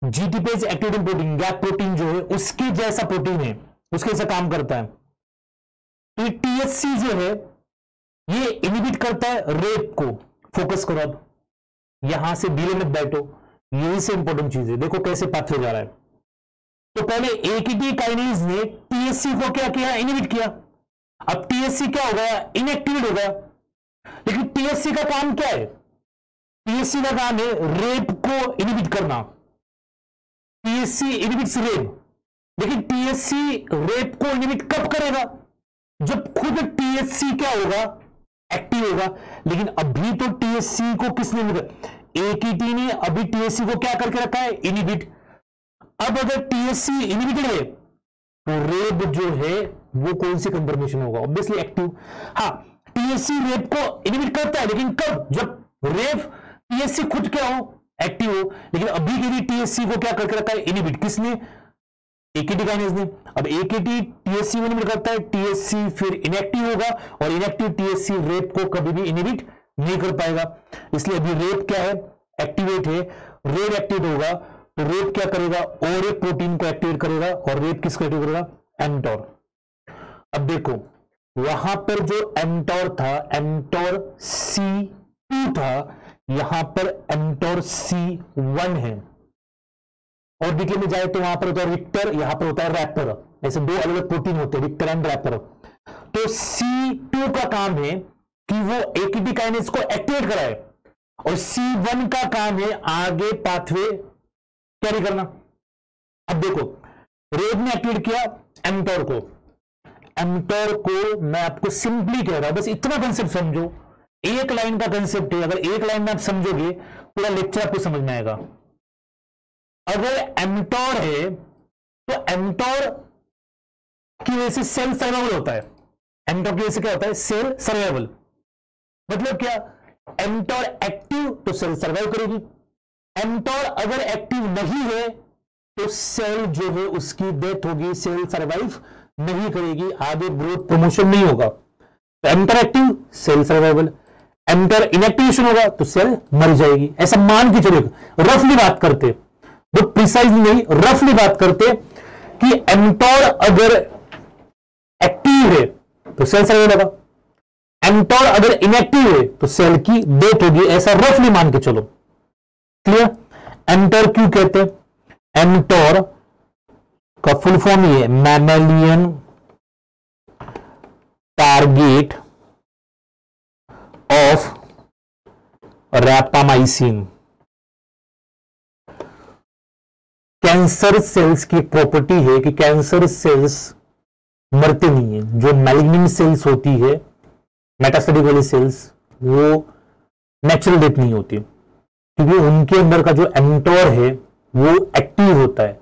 Speaker 1: GTPase activating protein, gap protein जो है उसके जैसा प्रोटीन है, उसके जैसा काम करता है। तो ये THC जो है ये इनिबिट करता है रेप को। फोकस करो, अब यहां से डीले में बैठो, यही से इंपॉर्टेंट चीज है। देखो कैसे पाथवे जा रहा है। तो पहले AKT काइनेज ने THC को क्या किया, इनिबिट किया। अब THC क्या हो गया, इनएक्टिवेट हो गया। लेकिन THC का काम क्या है, THC का काम है रेप को इनिबिट करना। THC इनिबिट्स रेप, लेकिन THC रेप को इनिबिट कब करेगा, जब खुद THC क्या होगा, एक्टिव होगा। लेकिन अभी तो THC को किसने, AKT ने अभी THC को क्या करके रखा है, इनिबिट। अब अगर THC इनिबिटेड है तो रेप जो है वो कौन सी कंफर्मेशन होगा, ऑब्वियसली एक्टिव। हाँ, THC रेप को इनिबिट करता है, लेकिन कब, जब रेप THC खुद क्या हो, एक्टिव हो। लेकिन अभी के लिए THC को क्या करके रखा है, इनिबिट। किसने, AKT काइनेज ने। अब AKT THC को इनिबिट करता है, THC फिर इनएक्टिव होगा, और इनएक्टिव THC रेप को कभी भी इनिबिट नहीं कर पाएगा। इसलिए अभी रेप क्या है, एक्टिवेट है। रेप एक्टिवेट होगा तो रेप क्या करेगा, और एक प्रोटीन को एक्टिवेट करेगा, और रेप किसको एक्टिवेट करेगा, एमटोर। अब देखो वहां पर जो एमटोर था, एमटोर C2 था, यहां पर एमटोर C1 है। और डिटेल में जाए तो वहां पर होता है विक्टर, यहां पर होता है रैपर। ऐसे दो अलग अलग प्रोटीन होते हैं, विक्टर एंड रैपर। तो C2 का काम है कि वो AKT काइनेज को एक्टिवेट कराए, और C1 का काम है आगे पाथवे कैरी करना। अब देखो, रेप ने एक्टिवेट किया एमटोर को। एमटोर को मैं आपको सिंपली कह रहा हूं, बस इतना कंसेप्ट समझो, एक लाइन का कंसेप्ट है। अगर एक लाइन में आप समझोगे पूरा लेक्चर आपको समझ में आएगा। अगर एमटोर है तो एमटोर की वजह से सेल सर्वाइवल होता है। एमटोर की वजह से क्या होता है, सेल सर्वाइवल। मतलब क्या, एमटोर एक्टिव तो सेल सर्वाइव करेगी। एमटोर अगर एक्टिव नहीं है तो सेल जो है उसकी डेथ होगी, सेल सर्वाइव नहीं करेगी, आगे ग्रोथ प्रमोशन नहीं होगा। तो mTOR active, cell survival. MTOR inactivation होगा तो सेल मर जाएगी। ऐसा मान के चलो, रफली बात करते, बहुत प्रिसाइज नहीं, रफली बात करते कि एमटोर अगर एक्टिव है तो सेल सर्वाइव होगा, एमटोर अगर इनएक्टिव है तो सेल की डेथ होगी। ऐसा रफली मान के चलो, क्लियर। एमटोर क्यों कहते हैं, एमटोर का फुल फॉर्म ये mammalian target of rapamycin. Cancer cells की प्रॉपर्टी है कि कैंसर सेल्स मरते नहीं है। जो मैलिग्नेंट सेल्स होती है, मेटास्टेटिक वाली सेल्स, वो नेचुरल डेथ नहीं होती, क्योंकि उनके अंदर का जो एमटोर है वो एक्टिव होता है।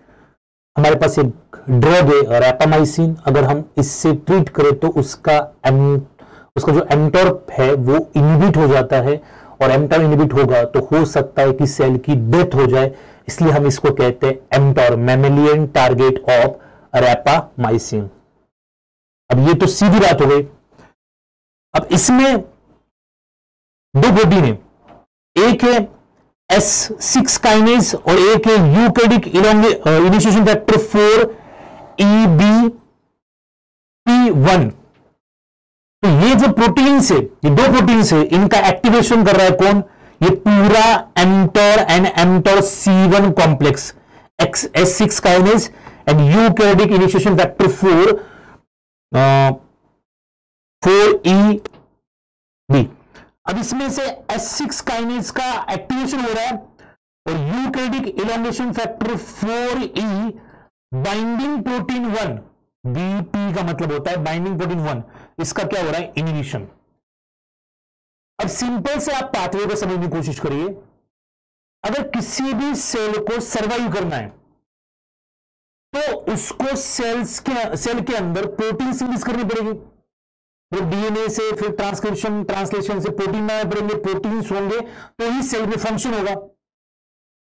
Speaker 1: हमारे पास एक ड्रग है रैपामाइसिन, अगर हम इससे ट्रीट करें तो उसका जो एमटोर है वो इनहिबिट हो जाता है, और एमटोर इनहिबिट होगा तो हो सकता है कि सेल की डेथ हो जाए। इसलिए हम इसको कहते हैं mTOR, mammalian target of rapamycin. अब ये तो सीधी बात हो गई। अब इसमें दो प्रोटीन है, एक है S6 काइनेज और एक है यूकैरियोटिक इनिशिएशन फैक्टर 4 EBP1। तो ये जो प्रोटीन्स है, ये दो प्रोटीन्स है, इनका एक्टिवेशन कर रहा है कौन? ये पूरा mTOR and mTOR C1 complex, S6 kinase and eukaryotic initiation factor 4EB। अब इसमें से S6 काइनेज का एक्टिवेशन हो रहा है और eukaryotic elongation factor 4E binding protein 1, BP का मतलब होता है बाइंडिंग प्रोटीन 1, इसका क्या हो रहा है? इनहिबिशन। अब सिंपल से आप पाथवे को समझने की कोशिश करिए। अगर किसी भी सेल को सर्वाइव करना है तो उसको सेल के अंदर प्रोटीन सिंथेसिस करनी पड़ेगी। वो डीएनए से, फिर ट्रांसलेशन से प्रोटीन बनाने पड़ेंगे, प्रोटीन्स होंगे तो ही सेल में फंक्शन होगा।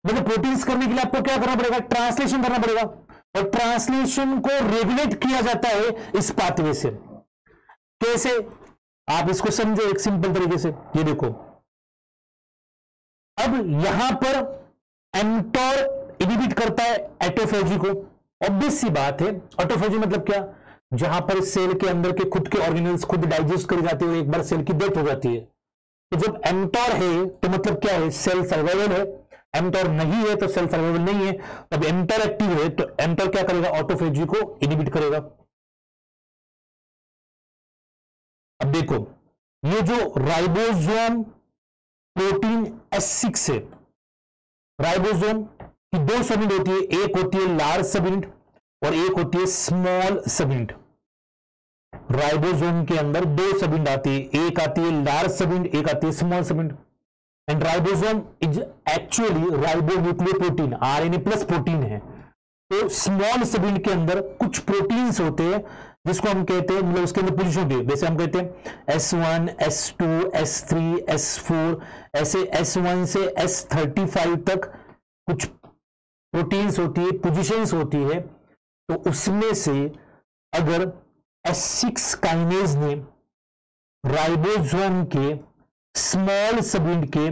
Speaker 1: मतलब प्रोटीन्स करने के लिए आपको क्या करना पड़ेगा? ट्रांसलेशन करना पड़ेगा, और ट्रांसलेशन को रेगुलेट किया जाता है इस पाथवे से। कैसे? आप इसको समझो एक सिंपल तरीके से। ये देखो, अब यहां पर एमटोर इनहिबिट करता है ऑटोफेजी को। ऑब्वियस सी बात है, ऑटोफेजी मतलब क्या? जहां पर सेल के अंदर के खुद के ऑर्गेनल्स खुद डाइजेस्ट करी जाती है और एक बार सेल की डेथ हो जाती है। तो जब एमटोर है तो मतलब क्या है? सेल सर्वाइवल है। एमटोर नहीं है तो सेल सर्वाइवल नहीं है। अब एमटोर एक्टिव है तो एमटोर क्या करेगा? ऑटोफेजी को इनहिबिट करेगा। अब देखो, ये जो राइबोसोम प्रोटीन S6 है, राइबोसोम की दो सबयूनिट होती है, एक होती है लार्ज सबयूनिट और एक होती है स्मॉल सबयूनिट। राइबोसोम के अंदर दो सबयूनिट आती है, एक आती है लार्ज सबयूनिट, एक आती है small subunit. And ribosome is actually ribonucleoprotein, RNA plus protein है। तो स्मॉल सबयूनिट के अंदर कुछ प्रोटीन्स होते हैं जिसको हम कहते हैं, मतलब उसके अंदर पोजीशन होती है। जैसे हम कहते हैं S1, S2, S3, S4, ऐसे S1 से S35 तक कुछ प्रोटीन्स होती है, पोजीशंस होती है। तो उसमें से अगर S6 काइनेज ने राइबोसोम के स्मॉल सबयूनिट के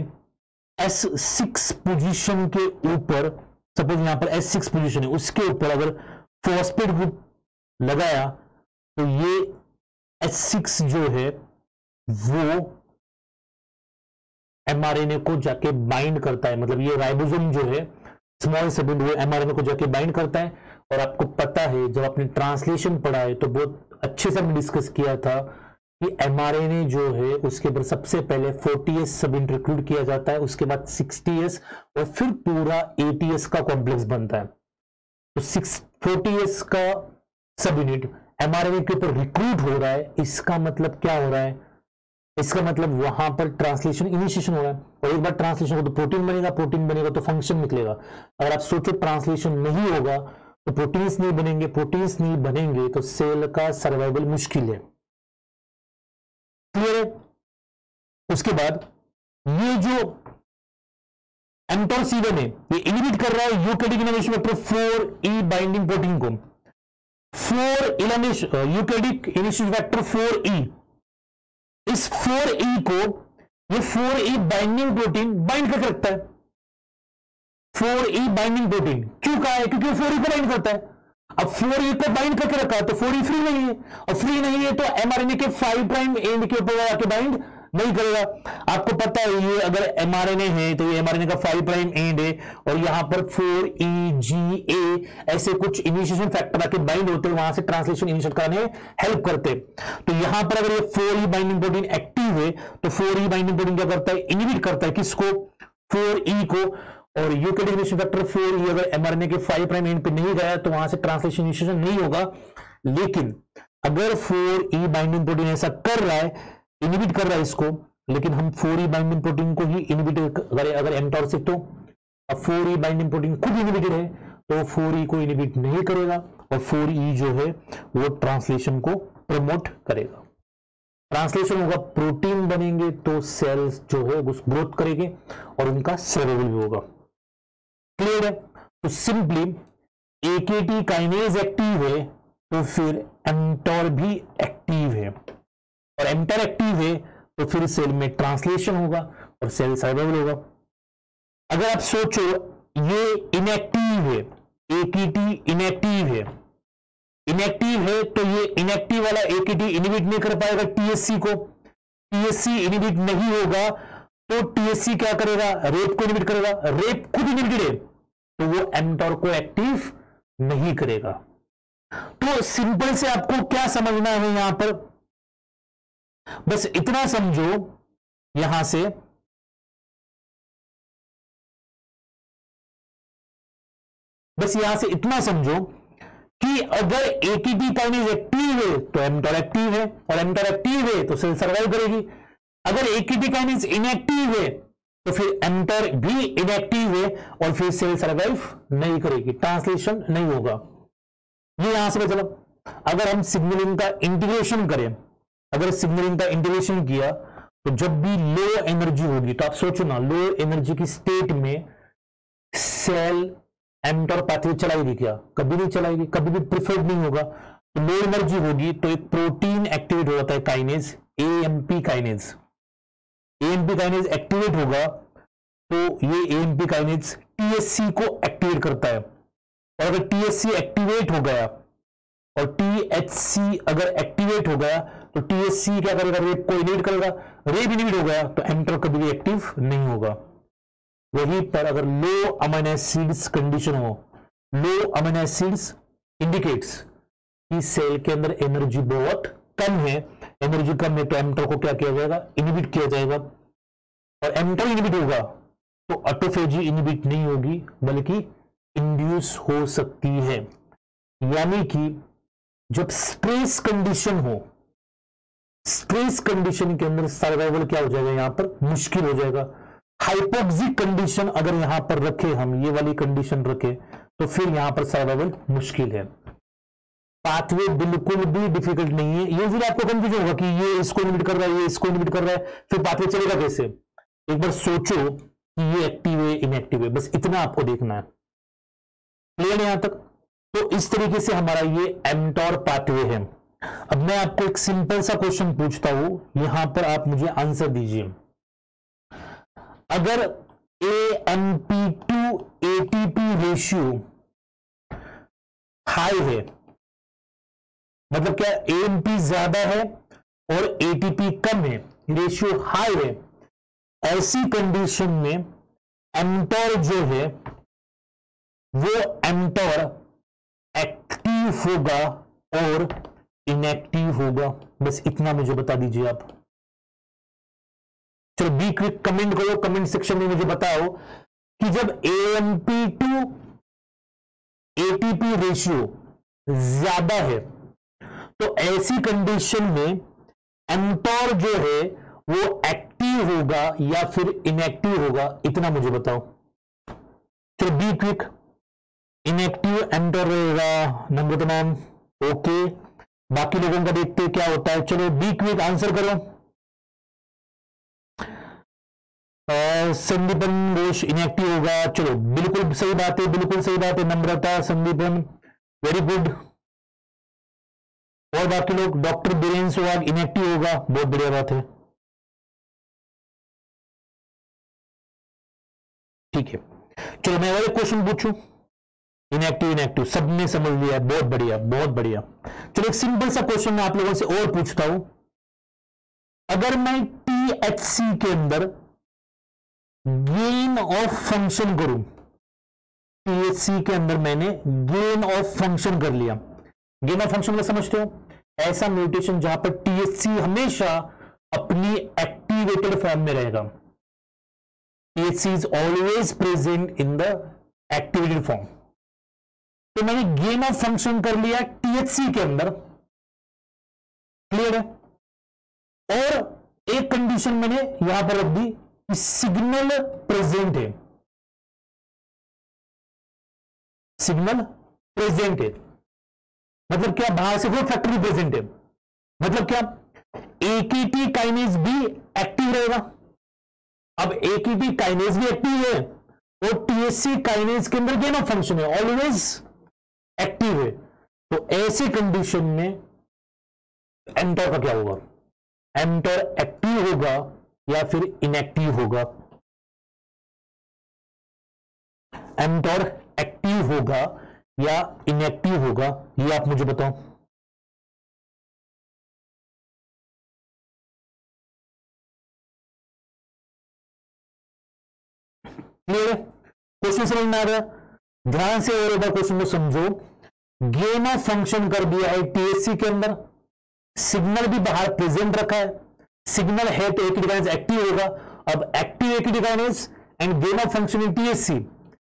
Speaker 1: S6 पोजीशन के ऊपर, सपोज यहां पर S6 पोजीशन है, उसके ऊपर अगर फॉस्फेट ग्रुप लगाया तो ये S6 जो है वो mRNA को जाके बाइंड करता है। मतलब ये राइबोसोम जो है स्मॉल सबयूनिट, वो mRNA को जाके बाइंड करता है। और आपको पता है, जब आपने ट्रांसलेशन पढ़ा है तो बहुत अच्छे से हमने डिस्कस किया था कि mRNA जो है उसके ऊपर सबसे पहले 40S सबयूनिट रिक्रूट किया जाता है, उसके बाद 60S और फिर पूरा 80S का कॉम्प्लेक्स बनता है। तो 40S का सबयूनिट mRNA के ऊपर रिक्रूट हो रहा है। इसका मतलब क्या हो रहा है? इसका मतलब वहां पर ट्रांसलेशन इनिशिएशन हो रहा है, और एक बार ट्रांसलेशन हो तो प्रोटीन बनेगा, प्रोटीन बनेगा तो फंक्शन निकलेगा। अगर आप सोचो ट्रांसलेशन नहीं होगा तो प्रोटीन्स नहीं बनेंगे, प्रोटीन्स नहीं बनेंगे तो सेल का सर्वाइवल मुश्किल है। क्लियर है? उसके बाद ये जो एमटोर C1 है, ये इनहिबिट कर रहा है eukaryotic inhibition factor 4E binding protein को। 4 यूकैरियोटिक इनिशिएशन फैक्टर 4E, इस 4E को ये 4E बाइंडिंग प्रोटीन बाइंड करके रखता है। 4E बाइंडिंग प्रोटीन क्यों कहा है? क्योंकि 4E को बाइंड करता है। अब 4E को बाइंड करके रखा है तो 4E फ्री नहीं है, और फ्री नहीं है तो mRNA के 5 प्राइम एंड के ऊपर आके बाइंड नहीं करेगा। आपको पता है ये अगर mRNA है तो ये mRNA का 5 प्राइम एंड है और यहां पर 4EGA ऐसे कुछ इनिशिएशन फैक्टर आके बाइंड होते हैं, वहां से ट्रांसलेशन इनिशिएट करने हेल्प करते। तो यहां पर अगर ये 4E बाइंडिंग प्रोटीन एक्टिव है तो 4E बाइंडिंग प्रोटीन क्या करता है, इनहिबिट करता है किसको, 4E को। और यूकेरियोटिक इनिशिएशन फैक्टर 4E अगर mRNA के 5 प्राइम एंड पे नहीं गया तो वहां से ट्रांसलेशन इनिशिएशन नहीं होगा। लेकिन अगर 4E बाइंडिंग प्रोटीन ऐसा कर रहा है, इनहिबिट कर रहा है इसको, लेकिन हम 4E बाइंडिंग प्रोटीन को ही इनहिबिट करें अगर mTOR से, तो अब 4E बाइंडिंग प्रोटीन खुद इनहिबिटेड है तो 4E को इनहिबिट नहीं करेगा और 4E जो है वो ट्रांसलेशन को प्रमोट करेगा। ट्रांसलेशन होगा, प्रोटीन बनेंगे तो सेल्स जो है वो ग्रोथ करेंगे और उनका सर्वाइवल भी होगा। क्लियर है? तो सिंपली AKT काइनेज एक्टिव है तो फिर mTOR भी एक्टिव है, और mTOR एक्टिव है तो फिर सेल में ट्रांसलेशन होगा और सेल सर्वाइवल होगा। अगर आप सोचो ये इनएक्टिव है, AKT इनएक्टिव है, इनएक्टिव है तो ये इनएक्टिव वाला AKT इनहिबिट नहीं कर पाएगा TSC को, TSC इनहिबिट नहीं होगा तो TSC क्या करेगा, रेप को इनहिबिट करेगा, रेप खुद इनहिबिटेड है तो वो mTOR को एक्टिव नहीं करेगा। तो सिंपल से आपको क्या समझना है यहां पर, बस इतना समझो यहां से, बस यहां से इतना समझो कि अगर AKT काइनेज एक्टिव है तो mTOR एक्टिव है, और mTOR एक्टिव है तो सेल सर्वाइव करेगी। अगर AKT काइनेज इनएक्टिव है तो फिर mTOR भी इनएक्टिव है और फिर सेल सर्वाइव नहीं करेगी, ट्रांसलेशन नहीं होगा। ये यहां से चलो, अगर हम सिग्नलिंग का इंटीग्रेशन करें, अगर सिग्नलिंग का इंटीग्रेशन किया तो जब भी लो एनर्जी होगी, तो आप सोचो ना, लो एनर्जी की स्टेट में सेल mTOR पाथवे चलाएगी क्या, कभी नहीं चलाएगी, कभी भी प्रिफर्ड नहीं होगा। तो लो एनर्जी होगी तो एक प्रोटीन एक्टिवेट हो जाता है kinase, AMP kinase, AMP kinase activate होगा तो ये AMP काइनेज TSC को एक्टिवेट करता है, और अगर TSC एक्टिवेट हो गया और THC अगर एक्टिवेट हो गया तो TSC क्या करेगा, रेप को इनहिबिट करेगा, रेप इनहिबिट हो गया तो mTOR कभी भी एक्टिव नहीं होगा। वहीं पर अगर लो अमीनो एसिड्स कंडीशन हो, लो अमीनो एसिड्स इंडिकेट्स कि सेल के अंदर एनर्जी बहुत कम है, एनर्जी कम है तो mTOR को क्या किया जाएगा, इनहिबिट किया जाएगा, और mTOR इनहिबिट होगा तो ऑटोफेजी इनहिबिट नहीं होगी बल्कि इंड्यूस हो सकती है। यानी कि जब स्ट्रेस कंडीशन हो, स्ट्रेस कंडीशन के अंदर सर्वाइवल क्या हो जाएगा, यहां पर मुश्किल हो जाएगा। हाइपोक्सिक कंडीशन अगर यहां पर रखे, हम ये वाली कंडीशन रखे तो फिर यहां पर सर्वाइवल मुश्किल है। पाथवे बिल्कुल भी डिफिकल्ट नहीं है। यूजुअली आपको कंफ्यूजन होगा कि ये इसको इनहिबिट कर रहा है, ये इसको इनहिबिट कर रहा है, फिर पाथवे चलेगा कैसे। एक बार सोचो कि ये एक्टिव है इनएक्टिव है, बस इतना आपको देखना है। क्लियर है यहां तक? तो इस तरीके से हमारा ये mTOR पाथवे है। अब मैं आपको एक सिंपल सा क्वेश्चन पूछता हूं, यहां पर आप मुझे आंसर दीजिए। अगर AMP to ATP ratio high है, मतलब क्या AMP ज्यादा है और ATP कम है, रेशियो हाई है, ऐसी कंडीशन में mTOR जो है वो mTOR एक्टिव होगा और इनएक्टिव होगा। बस इतना मुझे बता दीजिए आप। चलो बी क्विक, कमेंट करो कमेंट सेक्शन में, मुझे बताओ कि जब AMP टू ATP रेशियो ज्यादा है तो ऐसी कंडीशन में mTOR जो है वो एक्टिव होगा या फिर इनएक्टिव होगा, इतना मुझे बताओ। चलो बी क्विक, इनएक्टिव mTOR रहेगा नंबर तमाम, ओके। बाकी लोगों का देखते हैं क्या होता है। चलो बी क्विक आंसर करो। संदीपन घोष इनएक्टिव होगा, चलो बिल्कुल सही बात है, बिल्कुल सही बात है। नम्रता, संदीपन, वेरी गुड। और बाकी लोग, डॉक्टर बीरेन सुहाग इनएक्टिव होगा, बहुत बढ़िया बात है, ठीक है। चलो मैं और एक क्वेश्चन पूछूं, इनएक्टिव इनएक्टिव सबने समझ लिया, बहुत बढ़िया बहुत बढ़िया। चलो एक सिंपल सा क्वेश्चन मैं आप लोगों से और पूछता हूं, अगर मैं THC के अंदर गेन ऑफ फंक्शन करूं, THC के अंदर मैंने गेन ऑफ फंक्शन कर लिया। गेन ऑफ फंक्शन में समझते हो, ऐसा म्यूटेशन जहां पर THC हमेशा अपनी एक्टिवेटेड फॉर्म में रहेगा। THC is always present in the activated form. तो मैंने गेन ऑफ फंक्शन कर लिया THC के अंदर, क्लियर है। और एक कंडीशन मैंने यहां पर रख दी, सिग्नल प्रेजेंट है, सिग्नल प्रेजेंट है। मतलब क्या, बाहर से कोई फैक्टर भी प्रेजेंट है, मतलब क्या, AKT काइनेज भी एक्टिव रहेगा। अब AKT काइनेज भी एक्टिव है और THC काइनेज के अंदर गेन ऑफ फंक्शन है, ऑलवेज एक्टिव है। तो ऐसे कंडीशन में एमटॉर का क्या होगा, एमटॉर एक्टिव होगा या फिर इनएक्टिव होगा। एमटॉर एक्टिव होगा या इनएक्टिव होगा, ये आप मुझे बताओ। क्लियर है, क्वेश्चन समझ में आ रहा है। ध्यान से और एक बार क्वेश्चन को समझो। गेन ऑफ फंक्शन कर दिया है THC के अंदर, सिग्नल भी बाहर प्रेजेंट रखा है, सिग्नल है तो AKT काइनेज एक्टिव होगा। अब active AKT kinase and gain of function in THC,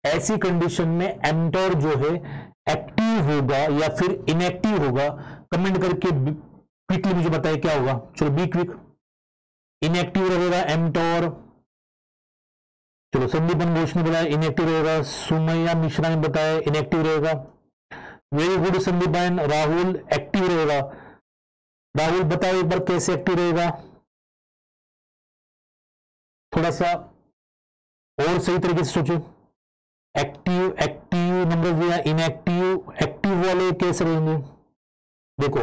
Speaker 1: ऐसी कंडीशन में एमटॉर जो है एक्टिव होगा या फिर इनएक्टिव होगा। कमेंट करके क्विकली मुझे बताइए क्या होगा। चलो बी क्विक, इनएक्टिव रहेगा एमटॉर। चलो संदीपन घोष ने बताया इनएक्टिव रहेगा, सुमैया मिश्रा ने बताया इनएक्टिव रहेगा। Very good Sandipan. Rahul active रहेगा। राहुल बताओ एक बार कैसे एक्टिव रहेगा, थोड़ा सा और सही तरीके से सोचो। एक्टिव एक्टिव नंबर दिया, इनएक्टिव एक्टिव वाले कैसे रहेंगे। देखो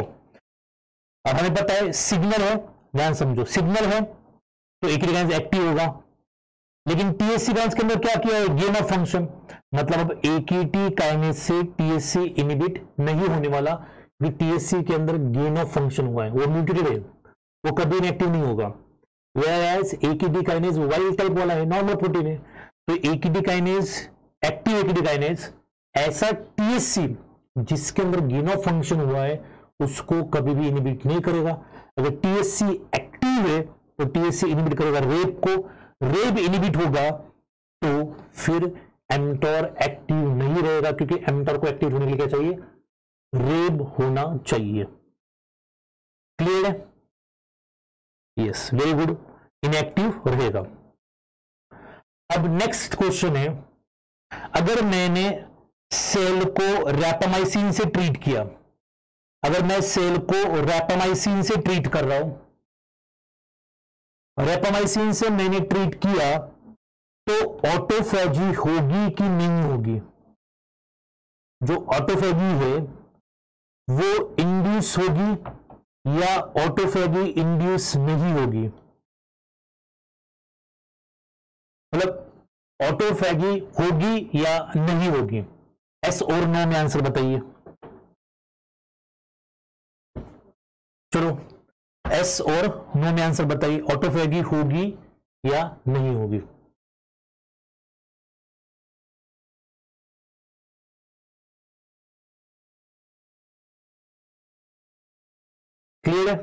Speaker 1: अब हमें पता है सिग्नल है, ध्यान समझो, सिग्नल है तो AKT काइनेज एक्टिव होगा। लेकिन THC काइनेज के अंदर क्या किया है, गेन ऑफ फंक्शन, मतलब अब AKT काइनेज से THC इनहिबिट नहीं होने वाला, क्योंकि THC के अंदर गेन ऑफ फंक्शन हुआ है, वो म्यूटेटेड है, वो कभी इनएक्टिव नहीं होगा। Whereas AKT kinase wild type वाला है, नॉर्मल प्रोटीन है। तो AKT kinase, active AKT kinase, ऐसा THC जिसके अंदर गेन ऑफ फंक्शन हुआ है उसको कभी भी इनहिबिट नहीं करेगा। अगर THC एक्टिव है तो THC इनहिबिट करेगा रेप को, रेप इनहिबिट होगा तो फिर एमटॉर एक्टिव नहीं रहेगा, क्योंकि एमटॉर को एक्टिव होने के लिए क्या चाहिए, रेब होना चाहिए। क्लियर है, यस वेरी गुड, इनएक्टिव रहेगा। अब नेक्स्ट क्वेश्चन है, अगर मैंने सेल को रैपामाइसिन से ट्रीट किया, अगर मैं सेल को रैपामाइसिन से ट्रीट कर रहा हूं, रैपामाइसिन से मैंने ट्रीट किया तो ऑटोफेजी होगी कि नहीं होगी। जो ऑटोफेजी है वो इंड्यूस होगी या ऑटोफेजी इंड्यूस नहीं होगी, मतलब ऑटोफेजी होगी या नहीं होगी। एस और नो में आंसर बताइए। चलो एस और नो में आंसर बताइए, ऑटोफेजी होगी या नहीं होगी। क्लियर है।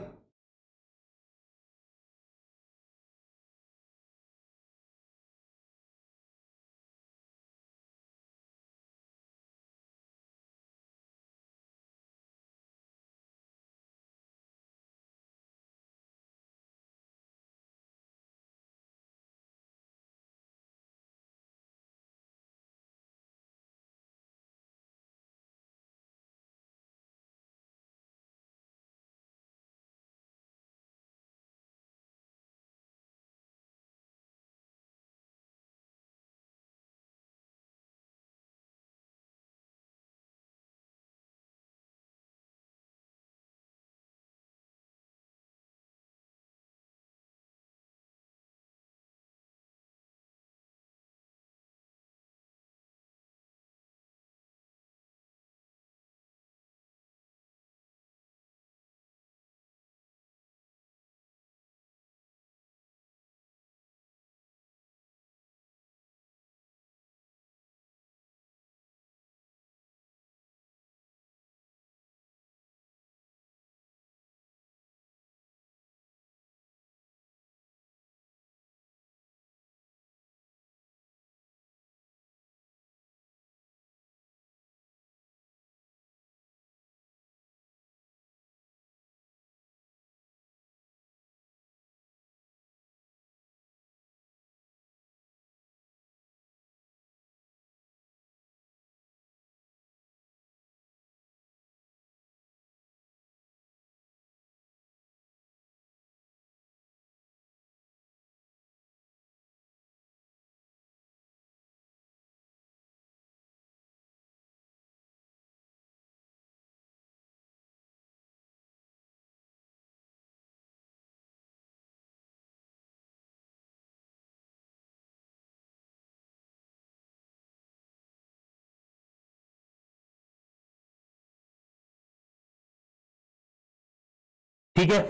Speaker 1: ठीक है,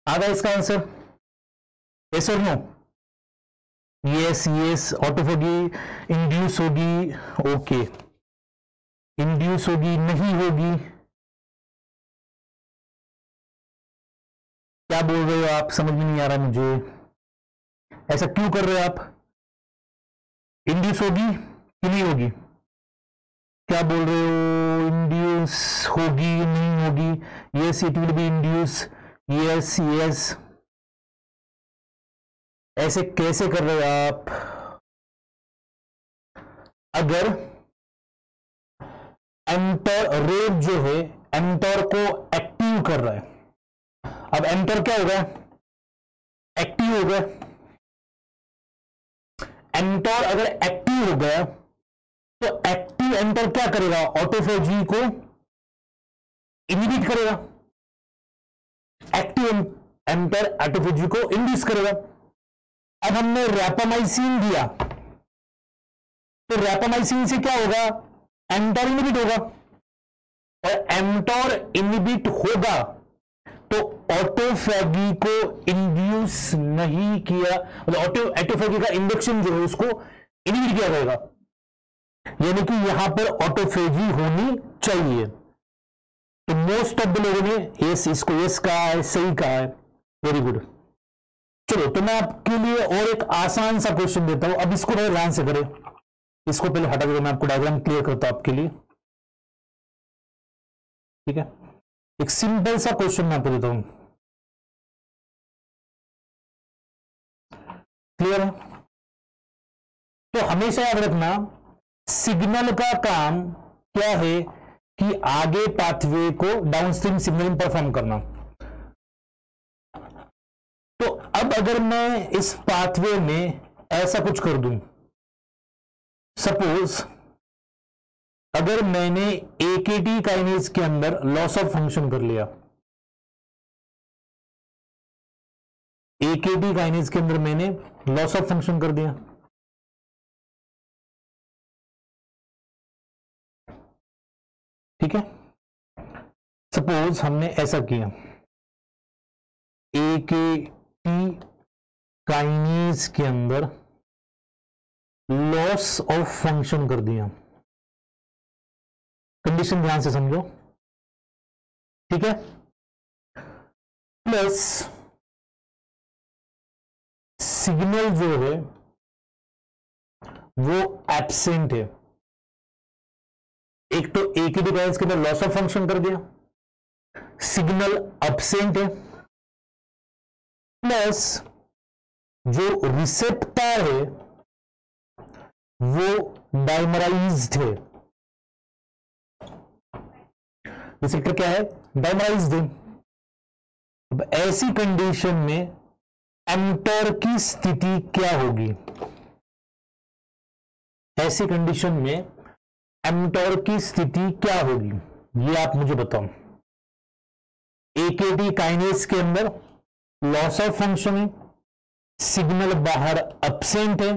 Speaker 1: आ गया इसका आंसर, यस और no? Yes yes, autophagy induce होगी, ओके, इंड्यूस होगी नहीं होगी, क्या बोल रहे हो आप, समझ में नहीं आ रहा मुझे, ऐसा क्यों कर रहे हो आप? इंड्यूस होगी कि नहीं होगी, क्या बोल रहे हो? इंड्यूस होगी नहीं होगी? Yes it will be induce, yes yes, ऐसे कैसे कर रहे हो आप? अगर एंटर रेट जो है एंटर को एक्टिव कर रहा है, अब एंटर क्या होगा? एक्टिव हो गया, एंटर अगर एक्टिव हो गया तो एक्टिव एंटर क्या करेगा? ऑटोफेजी को इनहिबिट करेगा, एक्टिव एंटर ऑटोफेजी को इंड्यूस करेगा। अब हमने रैपामाइसिन दिया तो रैपामाइसिन से क्या होगा? एंटर इनहिबिट होगा, और एंटर इनहिबिट होगा तो ऑटोफेगी को इंड्यूस नहीं किया, मतलब ऑटोफेगी का इंडक्शन जो है उसको इनहिबिट किया जाएगा, यानी कि यहां पर ऑटोफेजी होनी चाहिए। तो मोस्ट ऑफ द लोगों ने यस, इसको यस कहा है, सही कहा है, वेरी गुड। चलो तो मैं आपके लिए और एक आसान सा क्वेश्चन देता हूं, अब इसको थोड़ा ध्यान से करें, इसको पहले हटा देता, मैं आपको डायग्राम क्लियर करता हूं आपके लिए, ठीक है? एक सिंपल सा क्वेश्चन मैं आपको देता हूं, क्लियर है? तो हमेशा याद रखना सिग्नल का काम क्या है कि आगे पाथवे को डाउनस्ट्रीम सिग्नलिंग परफॉर्म करना। तो अब अगर मैं इस पाथवे में ऐसा कुछ कर दूं, सपोज अगर मैंने एकेटी काइनेज के अंदर लॉस ऑफ फंक्शन कर लिया, एकेटी काइनेज के अंदर मैंने लॉस ऑफ फंक्शन कर दिया, ठीक है? सपोज हमने ऐसा किया, एकेटी काइनेज के अंदर लॉस ऑफ फंक्शन कर दिया, कंडीशन ध्यान से समझो, ठीक है? प्लस सिग्नल जो है वो एब्सेंट है, एक तो एक ही डिवाइस के अंदर लॉस ऑफ फंक्शन कर दिया, सिग्नल एब्सेंट है, प्लस जो रिसेप्टर है वो डाइमराइज्ड है, रिसेप्टर क्या है? डाइमराइज्ड है। अब ऐसी कंडीशन में एंटर की स्थिति क्या होगी? ऐसी कंडीशन में एंटर की स्थिति क्या होगी, ये आप मुझे बताओ। एकेटी काइनेज के अंदर लॉस ऑफ फंक्शन है, सिग्नल बाहर एब्सेंट है,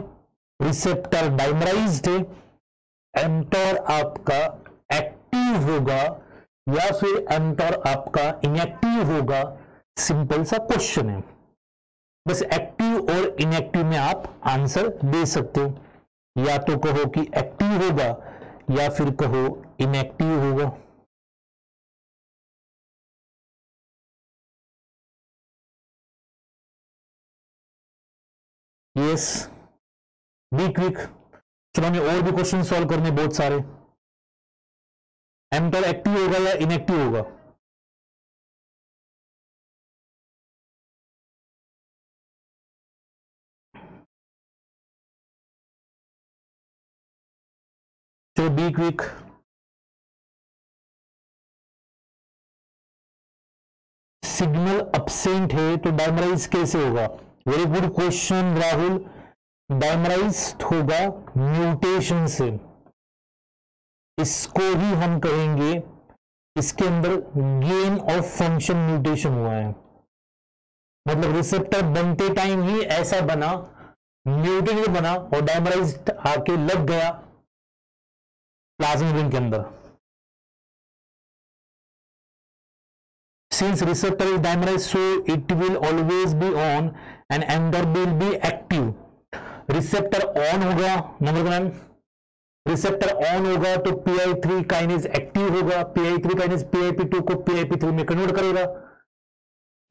Speaker 1: रिसेप्टर डाइमराइज्ड है, एंटर आपका एक्टिव होगा या फिर एंटर आपका इनएक्टिव होगा? सिंपल सा क्वेश्चन है, बस एक्टिव और इनएक्टिव में आप आंसर दे सकते हो, या तो कहो कि एक्टिव होगा या फिर कहो इनएक्टिव होगा। Yes, be quick. चलो हमें और भी क्वेश्चन सॉल्व करने बहुत सारे। एंटर एक्टिव होगा या इनएक्टिव होगा? चलो बी क्विक। सिग्नल एब्सेंट है तो डायमराइज कैसे होगा? Very good question Rahul. Dimerise होगा म्यूटेशन से, इसको ही हम कहेंगे, इसके अंदर गेन ऑफ फंक्शन म्यूटेशन हुआ है, मतलब रिसेप्टर बनते टाइम ही ऐसा बना, म्यूटेट बना और डायमराइज आके लग गया प्लाज्मा मेम्ब्रेन के अंदर। since receptor is dimerized, so it will always be on and mTOR will be active. Receptor on होगा, नंबर वन, रिसेप्टर ऑन होगा तो PI3 काइनेज एक्टिव होगा, PI3 काइनेज PIP2 को PIP3 में कन्वर्ट करेगा,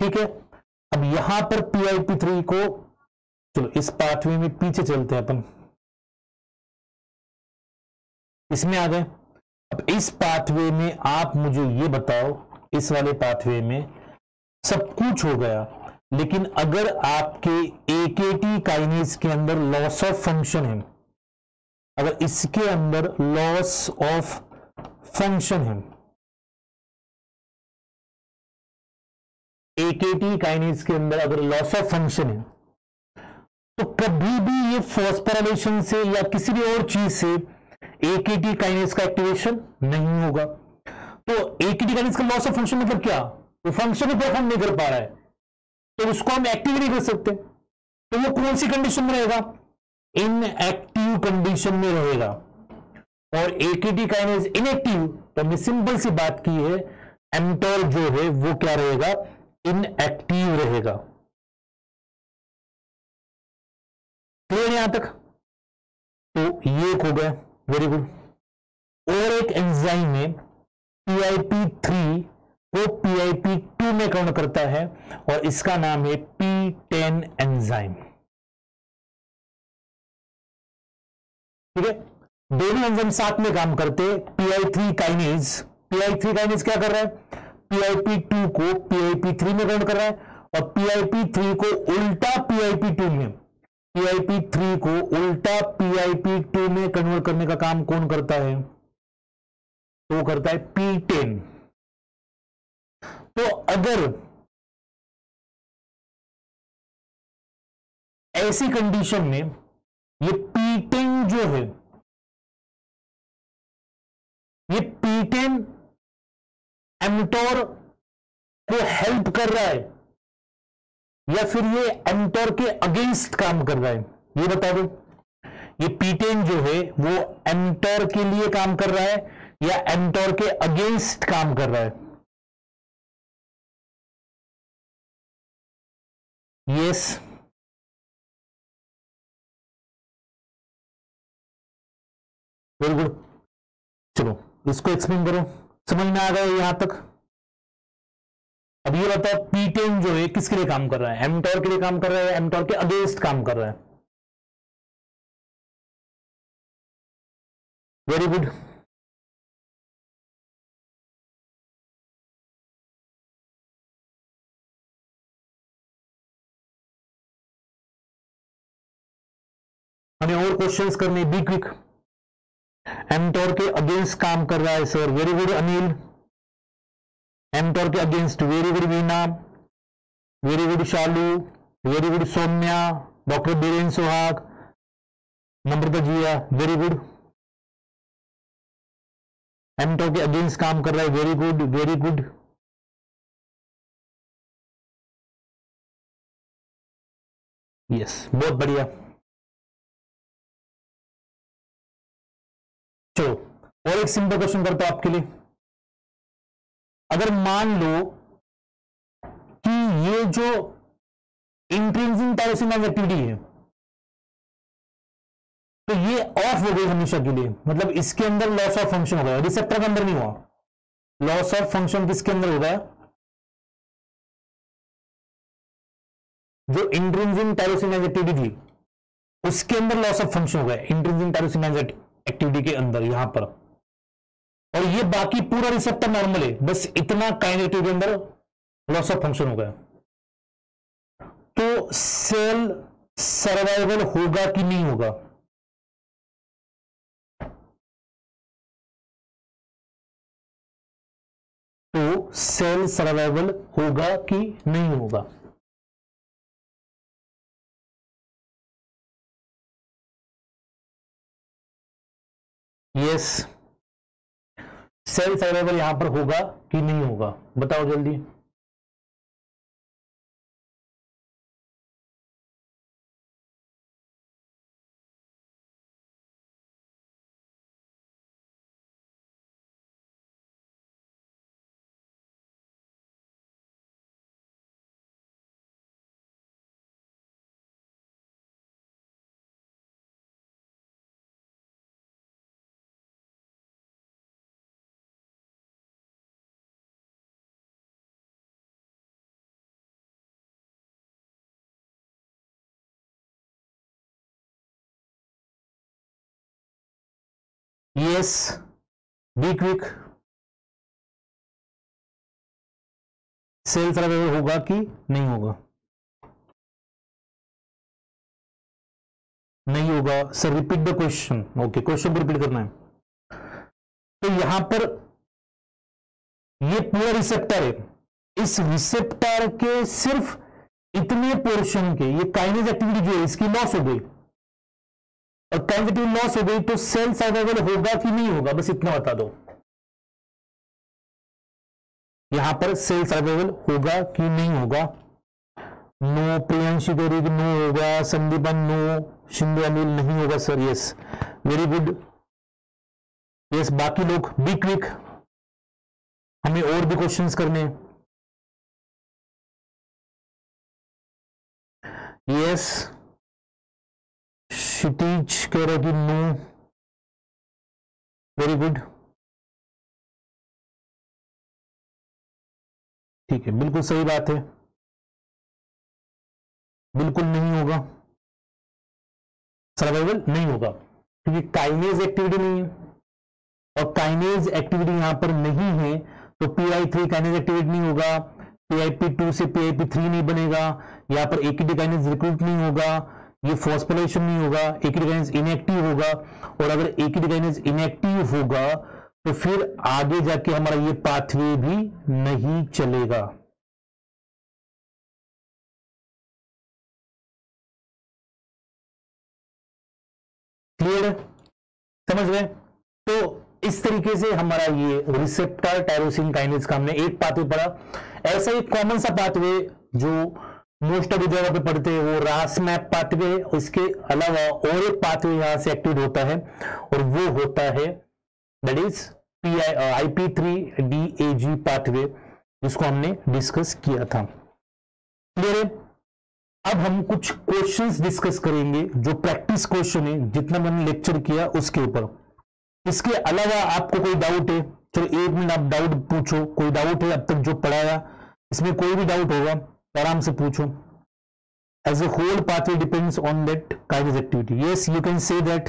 Speaker 1: ठीक है। अब यहां पर PIP3 को, चलो इस पाथवे में पीछे चलते हैं अपन, इसमें आ गए। अब इस पाथवे में आप मुझे ये बताओ, इस वाले पाथवे में सब कुछ हो गया, लेकिन अगर आपके AKT काइनेज के अंदर लॉस ऑफ फंक्शन है, अगर इसके अंदर लॉस ऑफ फंक्शन है, AKT काइनेज के अंदर अगर लॉस ऑफ फंक्शन है, तो कभी भी ये फॉस्फोराइलेशन से या किसी भी और चीज से AKT काइनेज का एक्टिवेशन नहीं होगा। तो AKT काइनेज का लॉस ऑफ फंक्शन मतलब क्या? वो फंक्शन परफॉर्म नहीं कर पा रहा है, तो उसको हम एक्टिव नहीं कर सकते। तो वो कौन सी कंडीशन में रहेगा? इनएक्टिव कंडीशन में रहेगा। और AKT काइनेज इनएक्टिव, तो हमने सिंपल सी बात की है, mTOR जो है वो क्या रहेगा? इनएक्टिव रहेगा। क्लियर यहां तक? तो ये एक हो गया, वेरी गुड। और एक एंजाइम में PIP3 को PIP2 में कन्वर्ट करता है और इसका नाम है P10 एंजाइम, ठीक है। दोनों एंजाइम साथ में काम करते। PI3 काइनेज क्या कर रहा है? PIP2 को PIP3 में कन्वर्ट कर रहा है और PIP3 को उल्टा PIP2 में, PIP3 को उल्टा PIP2 में कन्वर्ट करने का काम कौन करता है? तो करता है P10। तो अगर ऐसी कंडीशन में ये P10 जो है, ये P10 mTOR को हेल्प कर रहा है या फिर ये mTOR के अगेंस्ट काम कर रहा है, ये बता दो। ये P10 जो है वो mTOR के लिए काम कर रहा है या mTOR के अगेंस्ट काम कर रहा है? Yes, very good. चलो इसको एक्सप्लेन करो, समझ में आ गया यहां तक? अब ये बताओ P10 जो है किसके लिए काम कर रहा है? mTOR के लिए काम कर रहा है, mTOR के अगेंस्ट काम कर रहा है? Very good. हमें और क्वेश्चंस करने, बी क्विक। mTOR के अगेंस्ट काम कर रहा है sir, very good Anil. mTOR के against, very good Veena, very good Shalu, very good Saumya, doctor Biren Suhag, Namrata Jiya, very good. mTOR के अगेंस्ट काम कर रहा है, very good very good. Yes, बहुत बढ़िया। चलो और एक सिंपल क्वेश्चन करता हूं आपके लिए। अगर मान लो कि ये जो इंट्रिंसिक टायरोसिन एक्टिविटी है, तो ये ऑफ हो गई हमेशा के लिए, मतलब इसके अंदर लॉस ऑफ फंक्शन हो गया, रिसेप्टर के अंदर नहीं हुआ। लॉस ऑफ फंक्शन किसके अंदर हो गया? जो इंट्रिंसिक टायरोसिन एक्टिविटी थी उसके अंदर लॉस ऑफ फंक्शन हो गया, इंट्रिंसिक टायरोसिन एक्टिविटी के अंदर यहां पर। और ये बाकी पूरा रिसेप्टर नॉर्मल है, बस इतना काइनेटिक के अंदर लॉस ऑफ फंक्शन हो गया। तो सेल सर्वाइवल होगा कि नहीं होगा? तो सेल सर्वाइवल होगा कि नहीं होगा? यस, सेल सर्वाइवल यहां पर होगा कि नहीं होगा? बताओ जल्दी। Yes, be quick, cells available होगा कि नहीं होगा? नहीं होगा sir, repeat the question. Okay, question को रिपीट करना है। तो यहां पर ये पूरा रिसेप्टर है, इस रिसेप्टर के सिर्फ इतने पोर्शन के ये काइनेज एक्टिविटी जो है इसकी लॉस हो गई, और काइनेज एक्टिविटी लॉस हो गई तो सेल सर्वाइवल होगा कि नहीं होगा, बस इतना बता दो। यहां पर सेल सर्वाइवल होगा कि नहीं होगा? नो, प्रियांशी गौरी नो होगा, संदीपन नो, शिंदे अनिल नहीं होगा sir, yes, very good, yes. बाकी लोग बी क्विक, हमें और भी क्वेश्चंस करने हैं। यस, क्षितिज कह रहे कि नो, वेरी गुड, ठीक है, बिल्कुल सही बात है, बिल्कुल नहीं होगा, सर्वाइवल नहीं होगा क्योंकि काइनेज एक्टिविटी नहीं है, और काइनेज एक्टिविटी यहां पर नहीं है तो PI3 काइनेज एक्टिविटी नहीं होगा, PIP2 से PIP3 नहीं बनेगा, यहां पर AKT काइनेज रिक्रूट नहीं होगा, ये फॉस्फोराइलेशन नहीं होगा, AKT काइनेज इनएक्टिव होगा, और अगर AKT काइनेज इनएक्टिव होगा तो फिर आगे जाके हमारा ये पाथवे भी नहीं चलेगा। क्लियर है, समझ गए? तो इस तरीके से हमारा ये रिसेप्टर टायरोसिन काइनेज का हमने एक पाथवे पढ़ा। ऐसा एक कॉमन सा पाथवे जो मोस्ट ऑफ जगह पे पढ़ते हैं वो रासमैप पाथवे है, उसके अलावा और एक पाथवे यहां से एक्टिवेट होता है और वो होता है दैट इज IP3DAG पाथवे, जिसको हमने डिस्कस किया था। क्लियर है? अब हम कुछ क्वेश्चंस डिस्कस करेंगे जो प्रैक्टिस क्वेश्चन है, जितना मैंने लेक्चर किया उसके ऊपर। इसके अलावा आपको कोई डाउट है, चलो 1 मिनट आप डाउट पूछो, कोई डाउट है अब तक जो पढ़ाया, इसमें कोई भी डाउट होगा तो आराम से पूछो। As a whole pathway depends on that kinase activity, yes you can say that.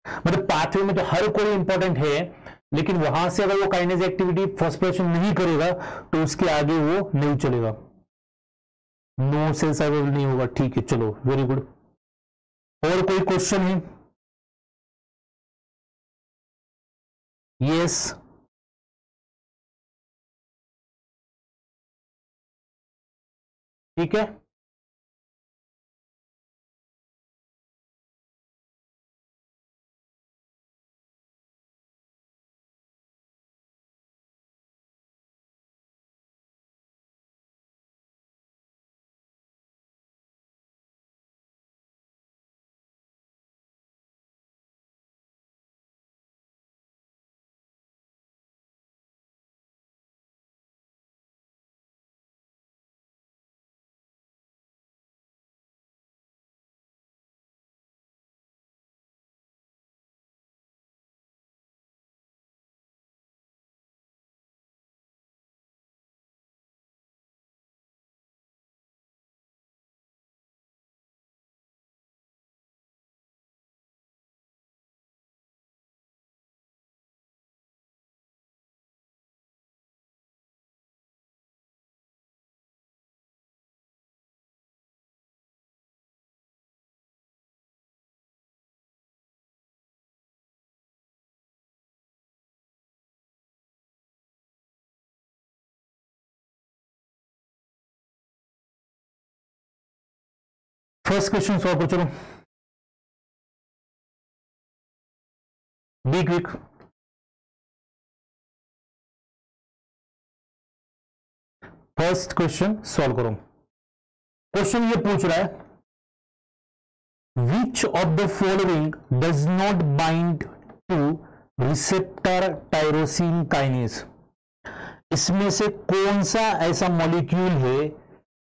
Speaker 1: मतलब पाथवे में तो हर कोई इंपॉर्टेंट है, लेकिन वहां से अगर वो काइनेज एक्टिविटी फॉस्फोरेशन नहीं करेगा तो उसके आगे वो नहीं चलेगा, नो सेल सर्वाइवल नहीं होगा। ठीक है, चलो वेरी गुड। और कोई क्वेश्चन है? यस, ठीक है, फर्स्ट क्वेश्चन सॉल्व करो, चलो be quick. First question solve करो। क्वेश्चन ये पूछ रहा है, विच of the following does not bind two receptor tyrosine kinase. इसमें से कौन सा ऐसा मॉलिक्यूल है,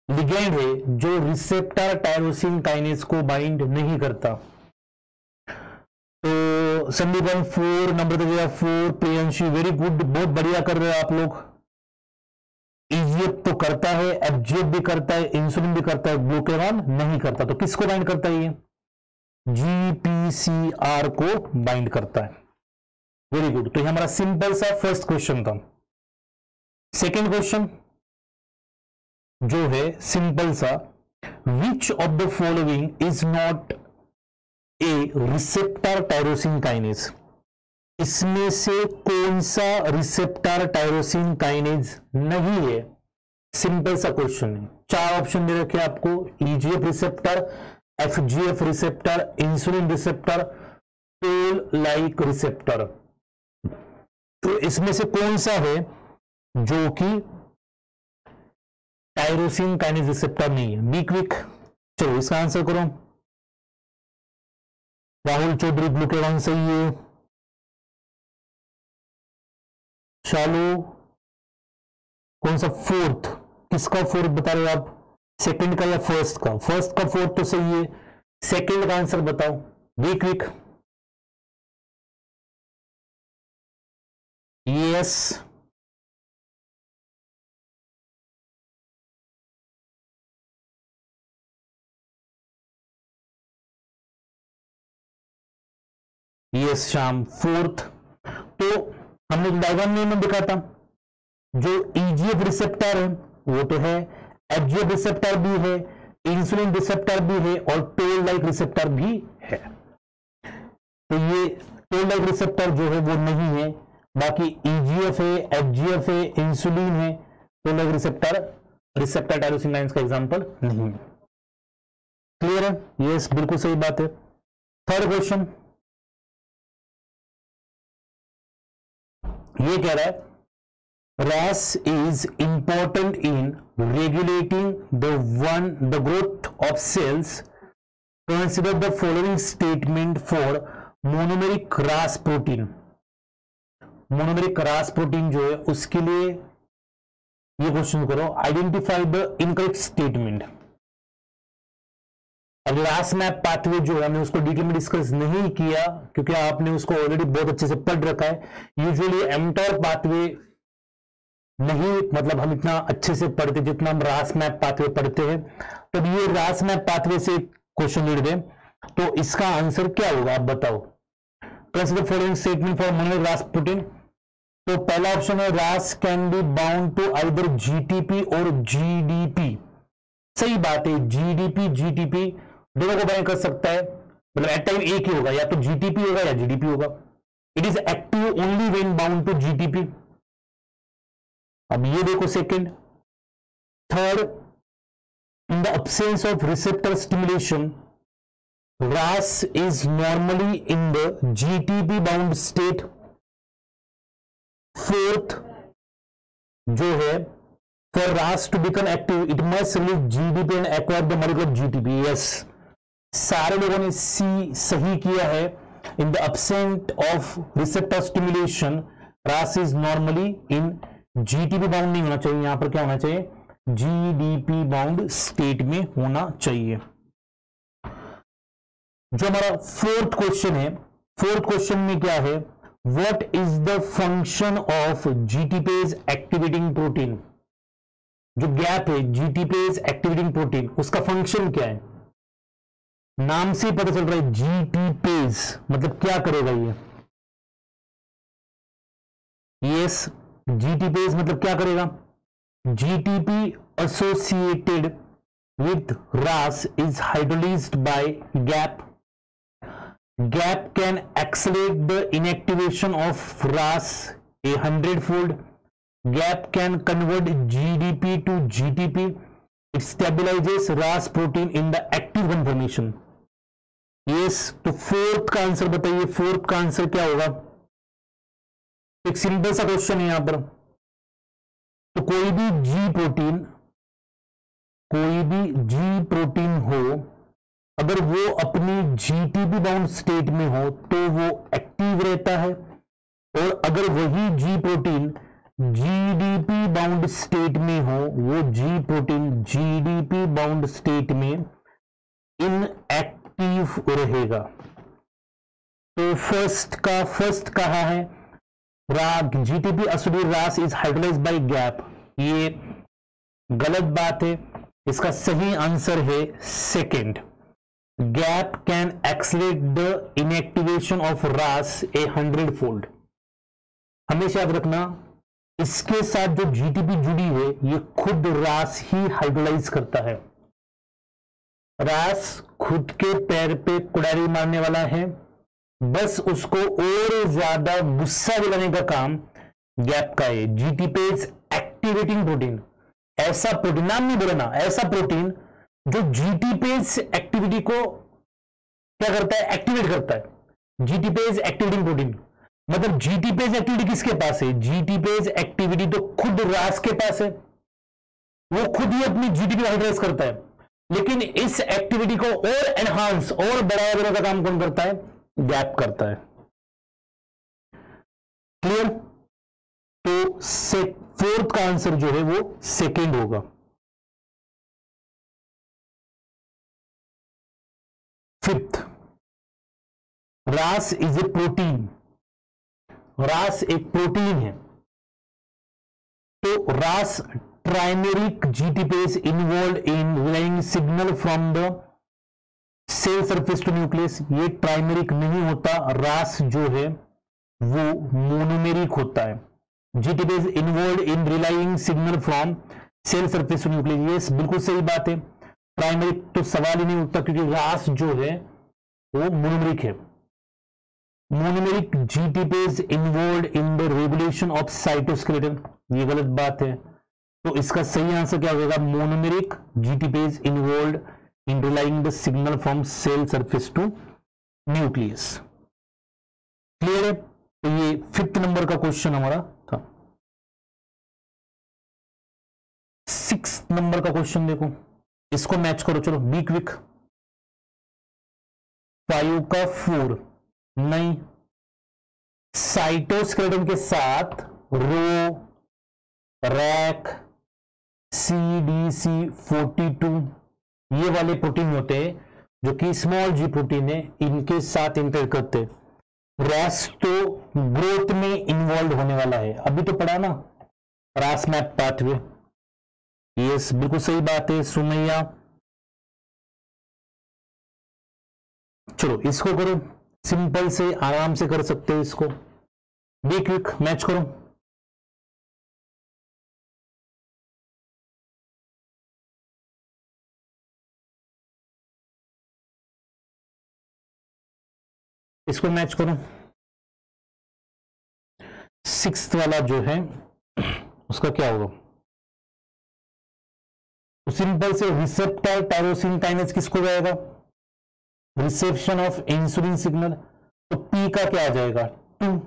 Speaker 1: लिगेंड है, जो रिसेप्टर टायरोसिन काइनेज को बाइंड नहीं करता? तो संदीपन 4 नंबर दे 4, प्रियंशी वेरी गुड, बहुत बढ़िया कर रहे हो आप लोग। इजिएप तो करता है, एब्जेप भी करता है, इंसुलिन भी करता है, ग्लूकेगॉन नहीं करता। तो किसको बाइंड करता है? ये GPCR को बाइंड करता है। Very good. तो ये हमारा सिंपल सा फर्स्ट क्वेश्चन था। सेकेंड क्वेश्चन जो है सिंपल सा, विच of the following is not a receptor tyrosine kinase, इसमें से कौन सा रिसेप्टर टायरोसिन काइनेज नहीं है। सिंपल सा क्वेश्चन है, चार ऑप्शन दे रखे आपको, EGF receptor, FGF receptor, insulin receptor, toll like receptor. तो इसमें से कौन सा है जो कि टायरोसिन काइनेज रिसेप्टर नहीं है। बी क्विक, चलो इसका आंसर करो। राहुल चौधरी ब्लू के वन सही है। चालू कौन सा फोर्थ, किसका फोर्थ बता रहे हो आप, सेकंड का या फर्स्ट का? फर्स्ट का फोर्थ तो सही है, सेकंड का आंसर बताओ। B quick. Yes, yes Shyam fourth. तो हमने डायग्राम में दिखा था, जो ईजीएफ रिसेप्टर है वो तो है, एफजीएफ रिसेप्टर भी है, इंसुलिन रिसेप्टर भी है और टोल लाइक रिसेप्टर भी है। तो ये टोल लाइक रिसेप्टर जो है वो नहीं है, बाकी ईजीएफ है, एफजीएफ है, इंसुलिन है, toll like receptor tyrosine kinase का एग्जांपल नहीं है। क्लियर है? यस बिल्कुल सही बात है। थर्ड क्वेश्चन ये कह रहा है, RAS is important in regulating the growth of cells. Consider the following statement for monomeric RAS protein. Monomeric RAS protein जो है उसके लिए ये क्वेश्चन करो, आइडेंटिफाई द इनकरेक्ट स्टेटमेंट। अब RAS मैप पाथवे जो है हमने उसको डिटेल में डिस्कस नहीं किया क्योंकि आपने उसको ऑलरेडी बहुत अच्छे से पढ़ रखा है। यूजुअली एमटॉर पाथवे नहीं, मतलब हम इतना अच्छे से पढ़ते जितना हम RAS मैप पाथवे पढ़ते हैं। तो ये RAS मैप पाथवे से क्वेश्चन लिख दे तो इसका आंसर क्या होगा आप बताओ। Consider following statement for monomeric RAS protein. तो पहला ऑप्शन है RAS can be bound to either GTP और जीडीपी। सही बात है, जीडीपी जीटीपी दोनों को बाइंड कर सकता है, मतलब एट टाइम एक ही होगा, या तो जीटीपी होगा या जीडीपी होगा। It is active only when bound to GTP. अब ये देखो second. Third, in the absence of receptor stimulation RAS is normally in the GTP bound state. Fourth, जो है for RAS to become active, it must release GDP and acquire the molecule GTP. Yes, सारे लोगों ने C सही किया है। In the absence of receptor stimulation, RAS is normally in GTP bound नहीं होना चाहिए, यहां पर क्या होना चाहिए, GDP bound state में होना चाहिए। जो हमारा फोर्थ क्वेश्चन है, फोर्थ क्वेश्चन में क्या है, what is the function of GTPase activating protein. जो गैप है जीटीपेज एक्टिवेटिंग प्रोटीन, उसका फंक्शन क्या है, नाम से पता चल रहा है जीटीपेज मतलब क्या करेगा ये। यस, जीटीपेज मतलब क्या करेगा, GTP associated with RAS is hydrolyzed by GAP. GAP can accelerate the inactivation of RAS 100-fold. GAP can convert GDP to GTP. It stabilizes RAS protein in the active conformation. Yes, तो fourth का answer बताइए, fourth का answer क्या होगा। एक simple सा question है यहां पर। तो कोई भी जी प्रोटीन, कोई भी जी प्रोटीन हो, अगर वो अपनी जीटीपी बाउंड स्टेट में हो तो वो एक्टिव रहता है, और अगर वही G protein GDP bound state में हो, वो G protein GDP bound state में इनएक्टिव रहेगा। तो फर्स्ट कहा है GTP associated RAS is hydrolysed by GAP, ये गलत बात है। इसका सही आंसर है second, GAP can accelerate the inactivation of RAS 100-fold। हमेशा याद रखना, इसके साथ जो जीटीपी जुड़ी है ये खुद रास ही हाइड्रोलाइज करता है। रास खुद के पैर पे कुड़ारी मारने वाला है, बस उसको और ज्यादा गुस्सा दिलाने का काम गैप का है। जीटीपेज एक्टिवेटिंग प्रोटीन, ऐसा प्रोटीन, नाम नहीं बोलना, ऐसा प्रोटीन जो जीटीपेज एक्टिविटी को क्या करता है, एक्टिवेट करता है। जीटीपेज एक्टिवेटिंग प्रोटीन मतलब जीटीपेज एक्टिविटी किसके पास है, जीटीपेज एक्टिविटी तो खुद रास के पास है, वो खुद ही अपनी जीटीपी हाइड्राइज करता है, लेकिन इस एक्टिविटी को और एनहांस और बढ़ावा देने का काम कौन करता है, गैप करता है। क्लियर? तो फोर्थ का आंसर जो है वो सेकेंड होगा। फिफ्थ, रास इज ए प्रोटीन। रास एक प्रोटीन है, तो Ras trimeric GTPase involve in relaying signal from the cell surface to nucleus. ये ट्राइमेरिक नहीं होता, रास जो है वो मोनोमेरिक होता है। GTPase involve in relaying signal from cell surface to nucleus, ये बिल्कुल सही बात है। ट्राइमेरिक तो सवाल ही नहीं उठता, क्योंकि रास जो है वो मोनोमेरिक है। Monomeric GTPase involve in the regulation of cytoskeleton, ये गलत बात है। तो इसका सही आंसर क्या होगा, monomeric GTPase involve in relaying the signal from cell surface to nucleus. Clear है? तो ये 5th नंबर का क्वेश्चन हमारा था। 6th नंबर का क्वेश्चन देखो, इसको मैच करो, चलो बी क्विक। 5 का 4 नहीं, साइटोस्केलेटन के साथ रो, रैक, CDC42 ये वाले प्रोटीन होते हैं जो कि स्मॉल जी प्रोटीन है, इनके साथ इंटरेक्ट करते हैं। रास तो ग्रोथ में इन्वॉल्व होने वाला है, अभी तो पढ़ा ना रास मैप पाथवे। यस, बिल्कुल सही बात है सुमैया। चलो इसको करो, सिंपल से आराम से कर सकते हो इसको। बी क्विक मैच करो। इसको मैच करो। 6th वाला जो है उसका क्या होगा, तो सिंपल से रिसेप्टर टायरोसिन काइनेज किसको जाएगा, रिसेप्शन ऑफ इंसुलिन सिग्नल। तो पी का क्या आ जाएगा, 2।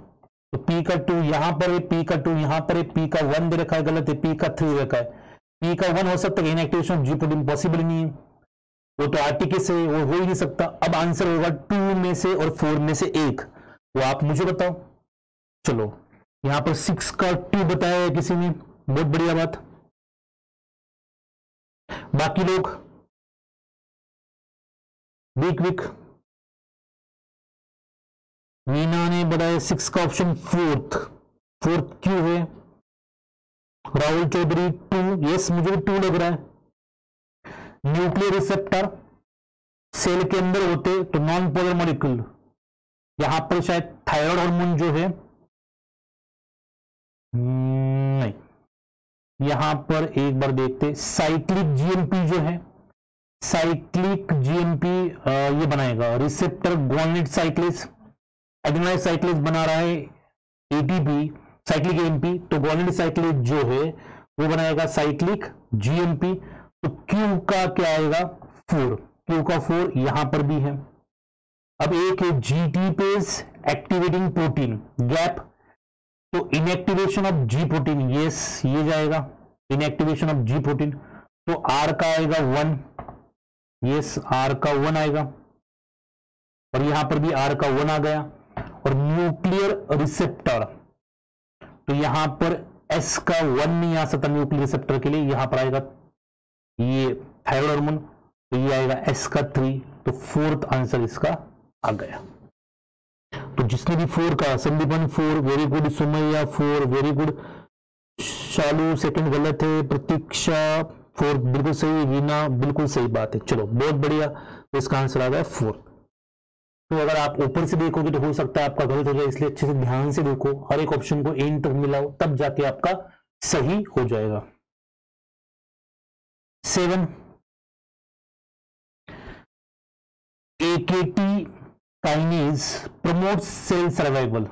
Speaker 1: तो पी का 2 यहां पर है, पी का 2 यहां पर है, पी का 1 दे रखा है, गलत है, पी का 3 रखा है। पी का 1 हो सकता है, inactivation of ji protein possible नहीं है, वो तो आरटीके से वो हो ही नहीं सकता। अब आंसर होगा 2 में से और 4 में से एक, वो आप मुझे बताओ। चलो यहां पर 6 का 2 बताया है किसी ने, बहुत बढ़िया बात। बाकी लोग बी क्विक। मीना ने बताया 6 का ऑप्शन 4th क्यों है। राहुल चौधरी 2, यस मुझे भी 2 लग रहा है। न्यूक्लियर रिसेप्टर सेल के अंदर होते तो नॉन पोलर मॉलिक्यूल, यहां पर शायद थायराइड हार्मोन जो है नहीं, यहां पर एक बार देखते, साइक्लिक जीएमपी जो है, साइक्लिक जीएमपी ये बनाएगा रिसेप्टर गोनाइड साइक्लेज, एडेनोइड साइक्लेज बना रहा है एटीपी साइक्लिक एएमपी, तो गोनाइड साइक्लेज जो है वो बनाएगा साइक्लिक जीएमपी। तो क्यू का क्या आएगा 4, क्यू का 4 यहां पर भी है। अब एक है जीटीपेज एक्टिवेटिंग प्रोटीन गैप, तो inactivation of ji protein, yes ये जाएगा इनएक्टिवेशन ऑफ जी प्रोटीन। तो आर का आएगा 1, यस आर का 1 आएगा, और यहां पर भी आर का 1 आ गया। और न्यूक्लियर रिसेप्टर, तो यहां पर एस का 1 नहीं आ सकता न्यूक्लियर रिसेप्टर के लिए, यहां पर आएगा ये थायराइड हार्मोन, तो ये आएगा एस का 3। तो 4th आंसर इसका आ गया। तो जिसने भी 4 का, Sandipan 4 very good, Sumaiya 4 very good, Shalu 2nd गलत है, प्रतीक्षा 4 बिल्कुल सही, रीना बिल्कुल सही बात है। चलो बहुत बढ़िया, तो इसका आंसर आ गया 4। तो अगर आप ऊपर से देखोगे तो हो सकता है आपका गलत हो जाए, इसलिए अच्छे से ध्यान से देखो, हर एक ऑप्शन को एंड तक मिलाओ, तब जाके आपका सही हो जाएगा। 7 AKT kinase promotes cell survival.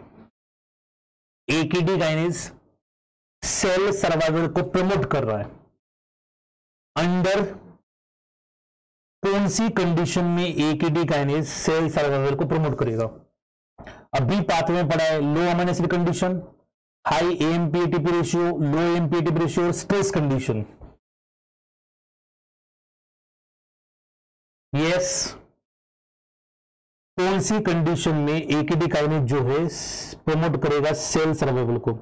Speaker 1: AKT kinase cell survival को प्रमोट कर रहा है। अंडर कौन सी कंडीशन में AKT काइनेज सेल सर्वाइवल को प्रमोट करेगा? अभी पाथ में पढ़ा है, low amino acid condition, high AMP ATP ratio, low AMP ATP ratio और स्ट्रेस कंडीशन। यस, कौन सी कंडीशन में AKT काइनेज जो है प्रमोट करेगा सेल सर्वाइवल को?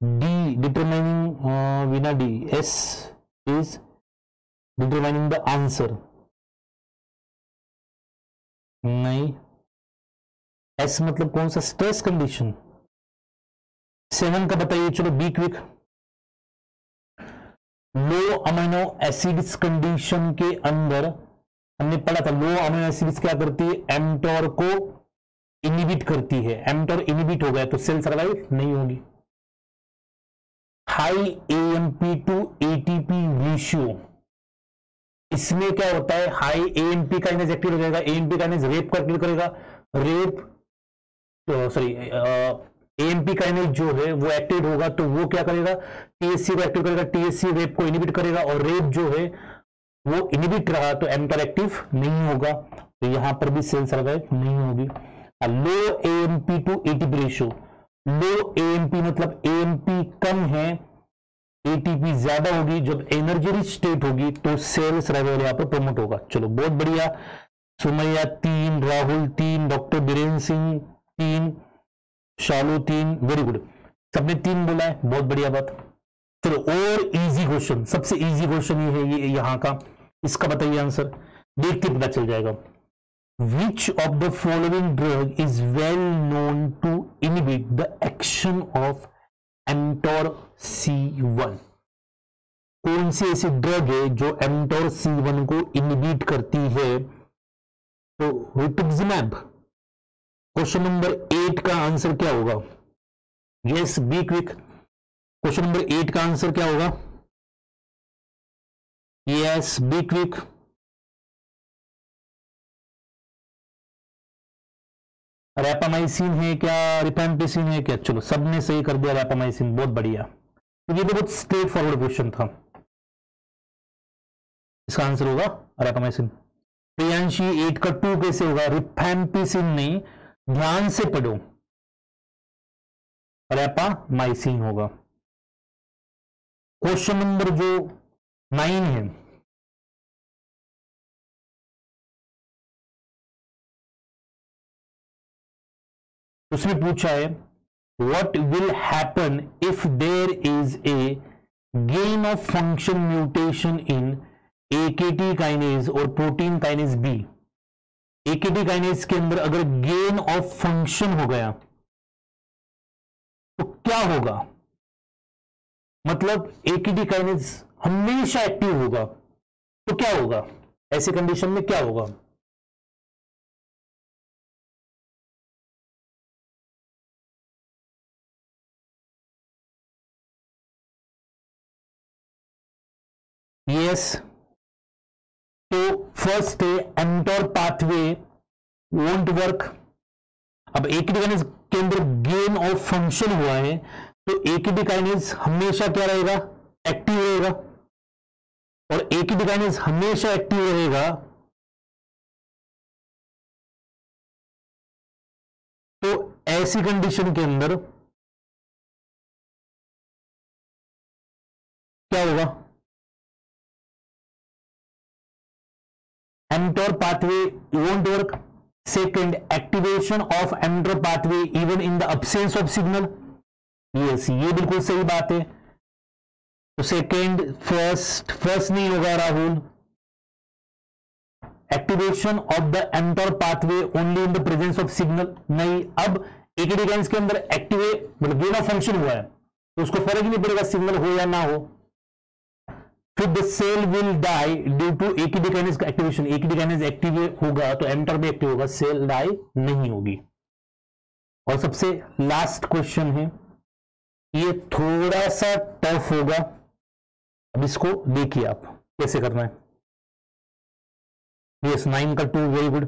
Speaker 1: डी डिटरमाइनिंग विना D, S is determining the answer. नहीं, एस मतलब कौन सा? Stress condition. 7 का बताइए, चलो be quick. Low amino acids condition के अंदर हमने पढ़ा था, लो अमीनो एसिड्स क्या करती है? एमटोर को इनिबिट करती है। एमटोर इनिबिट हो गया तो सेल सर्वाइव नहीं होगी। High AMP to ATP ratio, इसमें क्या होता है? हाई AMP काइनेज एक्टिव हो जाएगा, AMP काइनेज रेप को एक्टिव करेगा, रेप सॉरी AMP काइनेज जो है वो एक्टिव होगा तो वो क्या करेगा? TSC को एक्टिव करेगा, TSC रेप को इनिबिट करेगा, और रेप जो है वो इनिबिट रहा तो एमटर एक्टिव नहीं होगा, तो यहां पर भी सेल सर्वाइव नहीं होगी। Low AMP to ATP ratio, low AMP मतलब AMP कम है, ATP ज्यादा होगी, जब एनर्जी रिच स्टेट होगी तो सेल सर्वाइवल यहां पर प्रमोट होगा। चलो बहुत बढ़िया, सुमैया 3, राहुल 3, डॉक्टर बीरेन्द्र सिंह 3, शालू 3, वेरी गुड, सबने 3 बोला है, बहुत बढ़िया बात। चलो और इजी क्वेश्चन, सबसे इजी क्वेश्चन ये है, ये यहां का, इसका बताइए आंसर, देख के पता चल जाएगा। Which of the following drug is well known to inhibit the action of mTOR C1? कौन सी ऐसी ड्रग है जो mTOR C1 को इनिबिट करती है? तो रिटुक्सिमैब। क्वेश्चन नंबर 8 का आंसर क्या होगा? Yes, be quick. Question number 8 का आंसर क्या होगा? Yes, be quick. रैपामाइसिन है क्या? रिफेम्पिसिन है क्या? चलो सबने सही कर दिया, रैपामाइसिन, बहुत बढ़िया। तो ये बहुत स्ट्रेट फॉरवर्ड क्वेश्चन था, इसका आंसर होगा रैपामाइसिन। प्रियांशी 8 का 2 कैसे होगा? रिफेम्पिसिन नहीं, ध्यान से पढ़ो, रैपामाइसिन होगा। क्वेश्चन नंबर जो 9 है, उसमें पूछा है what will happen if there is a gain of function mutation in AKT kinase और protein kinase B. AKT kinase के अंदर अगर गेन ऑफ फंक्शन हो गया तो क्या होगा? मतलब AKT काइनेज हमेशा एक्टिव होगा तो क्या होगा? ऐसी कंडीशन में क्या होगा? यस, तो first mTOR pathway won't work. अब AKT काइनेज के अंदर गेन ऑफ फंक्शन हुआ है तो AKT काइनेज हमेशा क्या रहेगा? एक्टिव रहेगा, और AKT काइनेज हमेशा एक्टिव रहेगा तो ऐसी कंडीशन के अंदर क्या होगा? mTOR pathway won't work. Second, activation of mTOR pathway even in the absence of signal. Yes, ये बिल्कुल सही बात है। तो सेकेंड, फर्स्ट नहीं होगा Rahul. Activation of the mTOR pathway only in the presence of signal, नहीं। अब AKT काइनेज के अंदर एक्टिवेट मतलब गेन ऑफ फंक्शन हुआ है तो उसको फर्क ही नहीं पड़ेगा सिग्नल हो या ना हो। फिर the cell will die due to AKD kinase का एक्टिवेशन, AKD काइनेज एक्टिव होगा तो mTOR भी एक्टिव होगा, सेल डाई नहीं होगी। और सबसे लास्ट क्वेश्चन है, ये थोड़ा सा टफ होगा, अब इसको देखिए आप कैसे करना है। यस 9 का 2 वेरी गुड।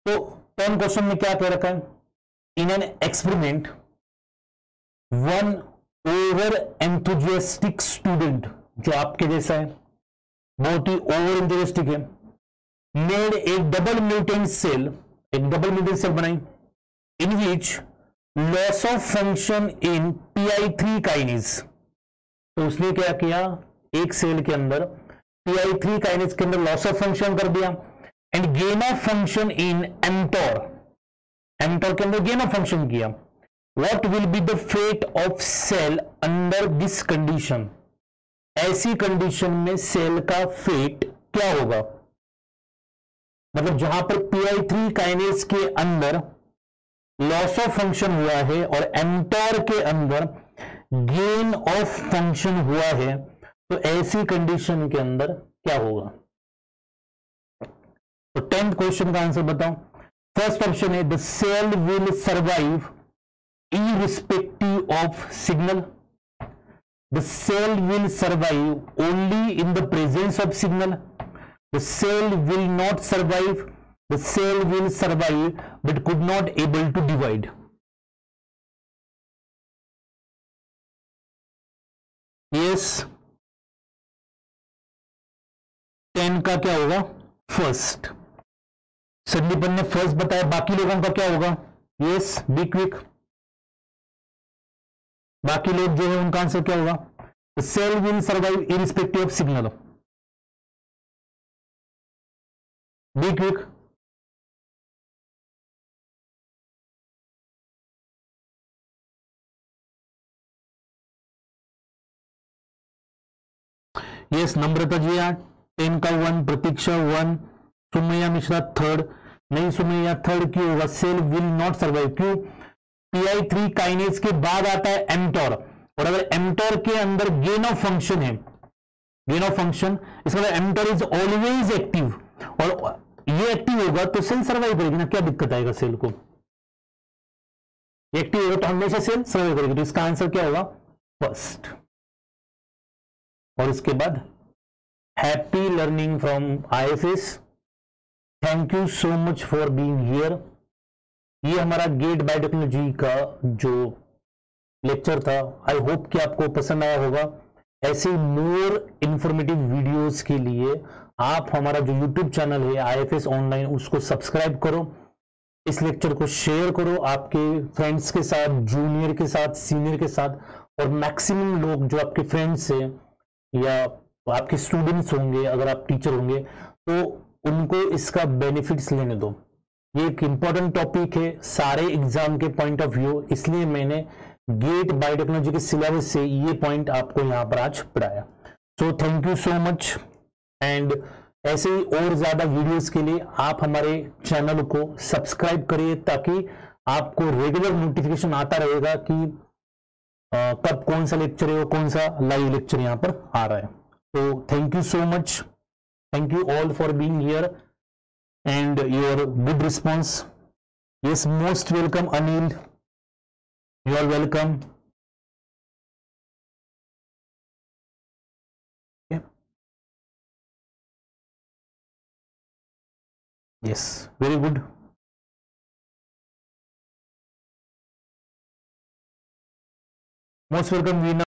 Speaker 1: तो 10 क्वेश्चन में क्या कह रखा है, in an experiment one over enthusiastic student, जो आपके जैसा है, बहुत ही ओवर एंथुजियास्टिक है, मेड एक डबल म्यूटेंट सेल, एक डबल म्यूटेंट सेल बनाई, in which loss of function in PI3 kinase. तो उसने क्या किया, एक सेल के अंदर PI3 काइनेज के अंदर लॉस ऑफ फंक्शन कर दिया, and gain of function in mTOR, mTOR के अंदर गेन ऑफ फंक्शन किया। What will be the fate of cell under this condition, ऐसी कंडीशन में सेल का फेट क्या होगा, मतलब जहां पर PI3 काइनेज के अंदर लॉस ऑफ फंक्शन हुआ है और mTOR के अंदर गेन ऑफ फंक्शन हुआ है, तो ऐसी कंडीशन के अंदर क्या होगा। तो 10th क्वेश्चन का आंसर बताओ। फर्स्ट ऑप्शन है the cell will survive irrespective of signal, the cell will survive only in the presence of signal, the cell will not survive, the cell will survive but could not able to divide। yes 10 का क्या होगा, first. Sandipan ने first बताया, बाकी लोगों का क्या होगा, यस बी क्विक, बाकी लोग जो है उनका आंसर क्या होगा, cell will survive irrespective of signal, be quick. Yes Namrata ji 10 का 1, प्रतीक्षा 1, सुमैया मिश्रा थर्ड, नहीं सुमैया थर्ड क्यों होगा, सेल विल नॉट सर्वाइव, क्यों, PI3 काइनेज के बाद आता है mTOR, और अगर mTOR के अंदर गेन ऑफ फंक्शन है, गेन ऑफ फंक्शन, इसका मतलब mTOR इज ऑलवेज एक्टिव, और ये एक्टिव होगा तो सेल सर्वाइव करेगी ना, क्या दिक्कत आएगा सेल को, एक्टिव होगा तो हमेशा सेल सर्वाइव करेगी। तो इसका आंसर क्या होगा, फर्स्ट। और इसके बाद happy learning from IFS, thank you so much for being here. ये हमारा गेट बायोटेक्नोलॉजी का जो लेक्चर था, आई होप कि आपको पसंद आया होगा। ऐसे मोर इंफॉर्मेटिव वीडियोस के लिए आप हमारा जो यूट्यूब चैनल है IFS ऑनलाइन, उसको सब्सक्राइब करो, इस लेक्चर को शेयर करो आपके फ्रेंड्स के साथ, जूनियर के साथ, सीनियर के साथ, और मैक्सिमम लोग जो आपके फ्रेंड्स हैं या आपके स्टूडेंट्स होंगे, अगर आप टीचर होंगे तो उनको इसका बेनिफिट्स लेने दो। ये एक इंपॉर्टेंट टॉपिक है सारे एग्जाम के पॉइंट ऑफ व्यू, इसलिए मैंने गेट बायोटेक्नोलॉजी के सिलेबस से ये पॉइंट आपको यहां पर आज पढ़ाया। So thank you so much, and ऐसे ही और ज्यादा वीडियोस के लिए आप हमारे चैनल को सब्सक्राइब करिए, ताकि आपको रेगुलर नोटिफिकेशन आता रहेगा कि कब कौन सा लेक्चर है और कौन सा लाइव लेक्चर यहां पर आ रहा है। तो thank you so much, thank you all for being here and your good response. Yes, most welcome Anil, you are welcome. Okay. Yes, very good. Most welcome Veena.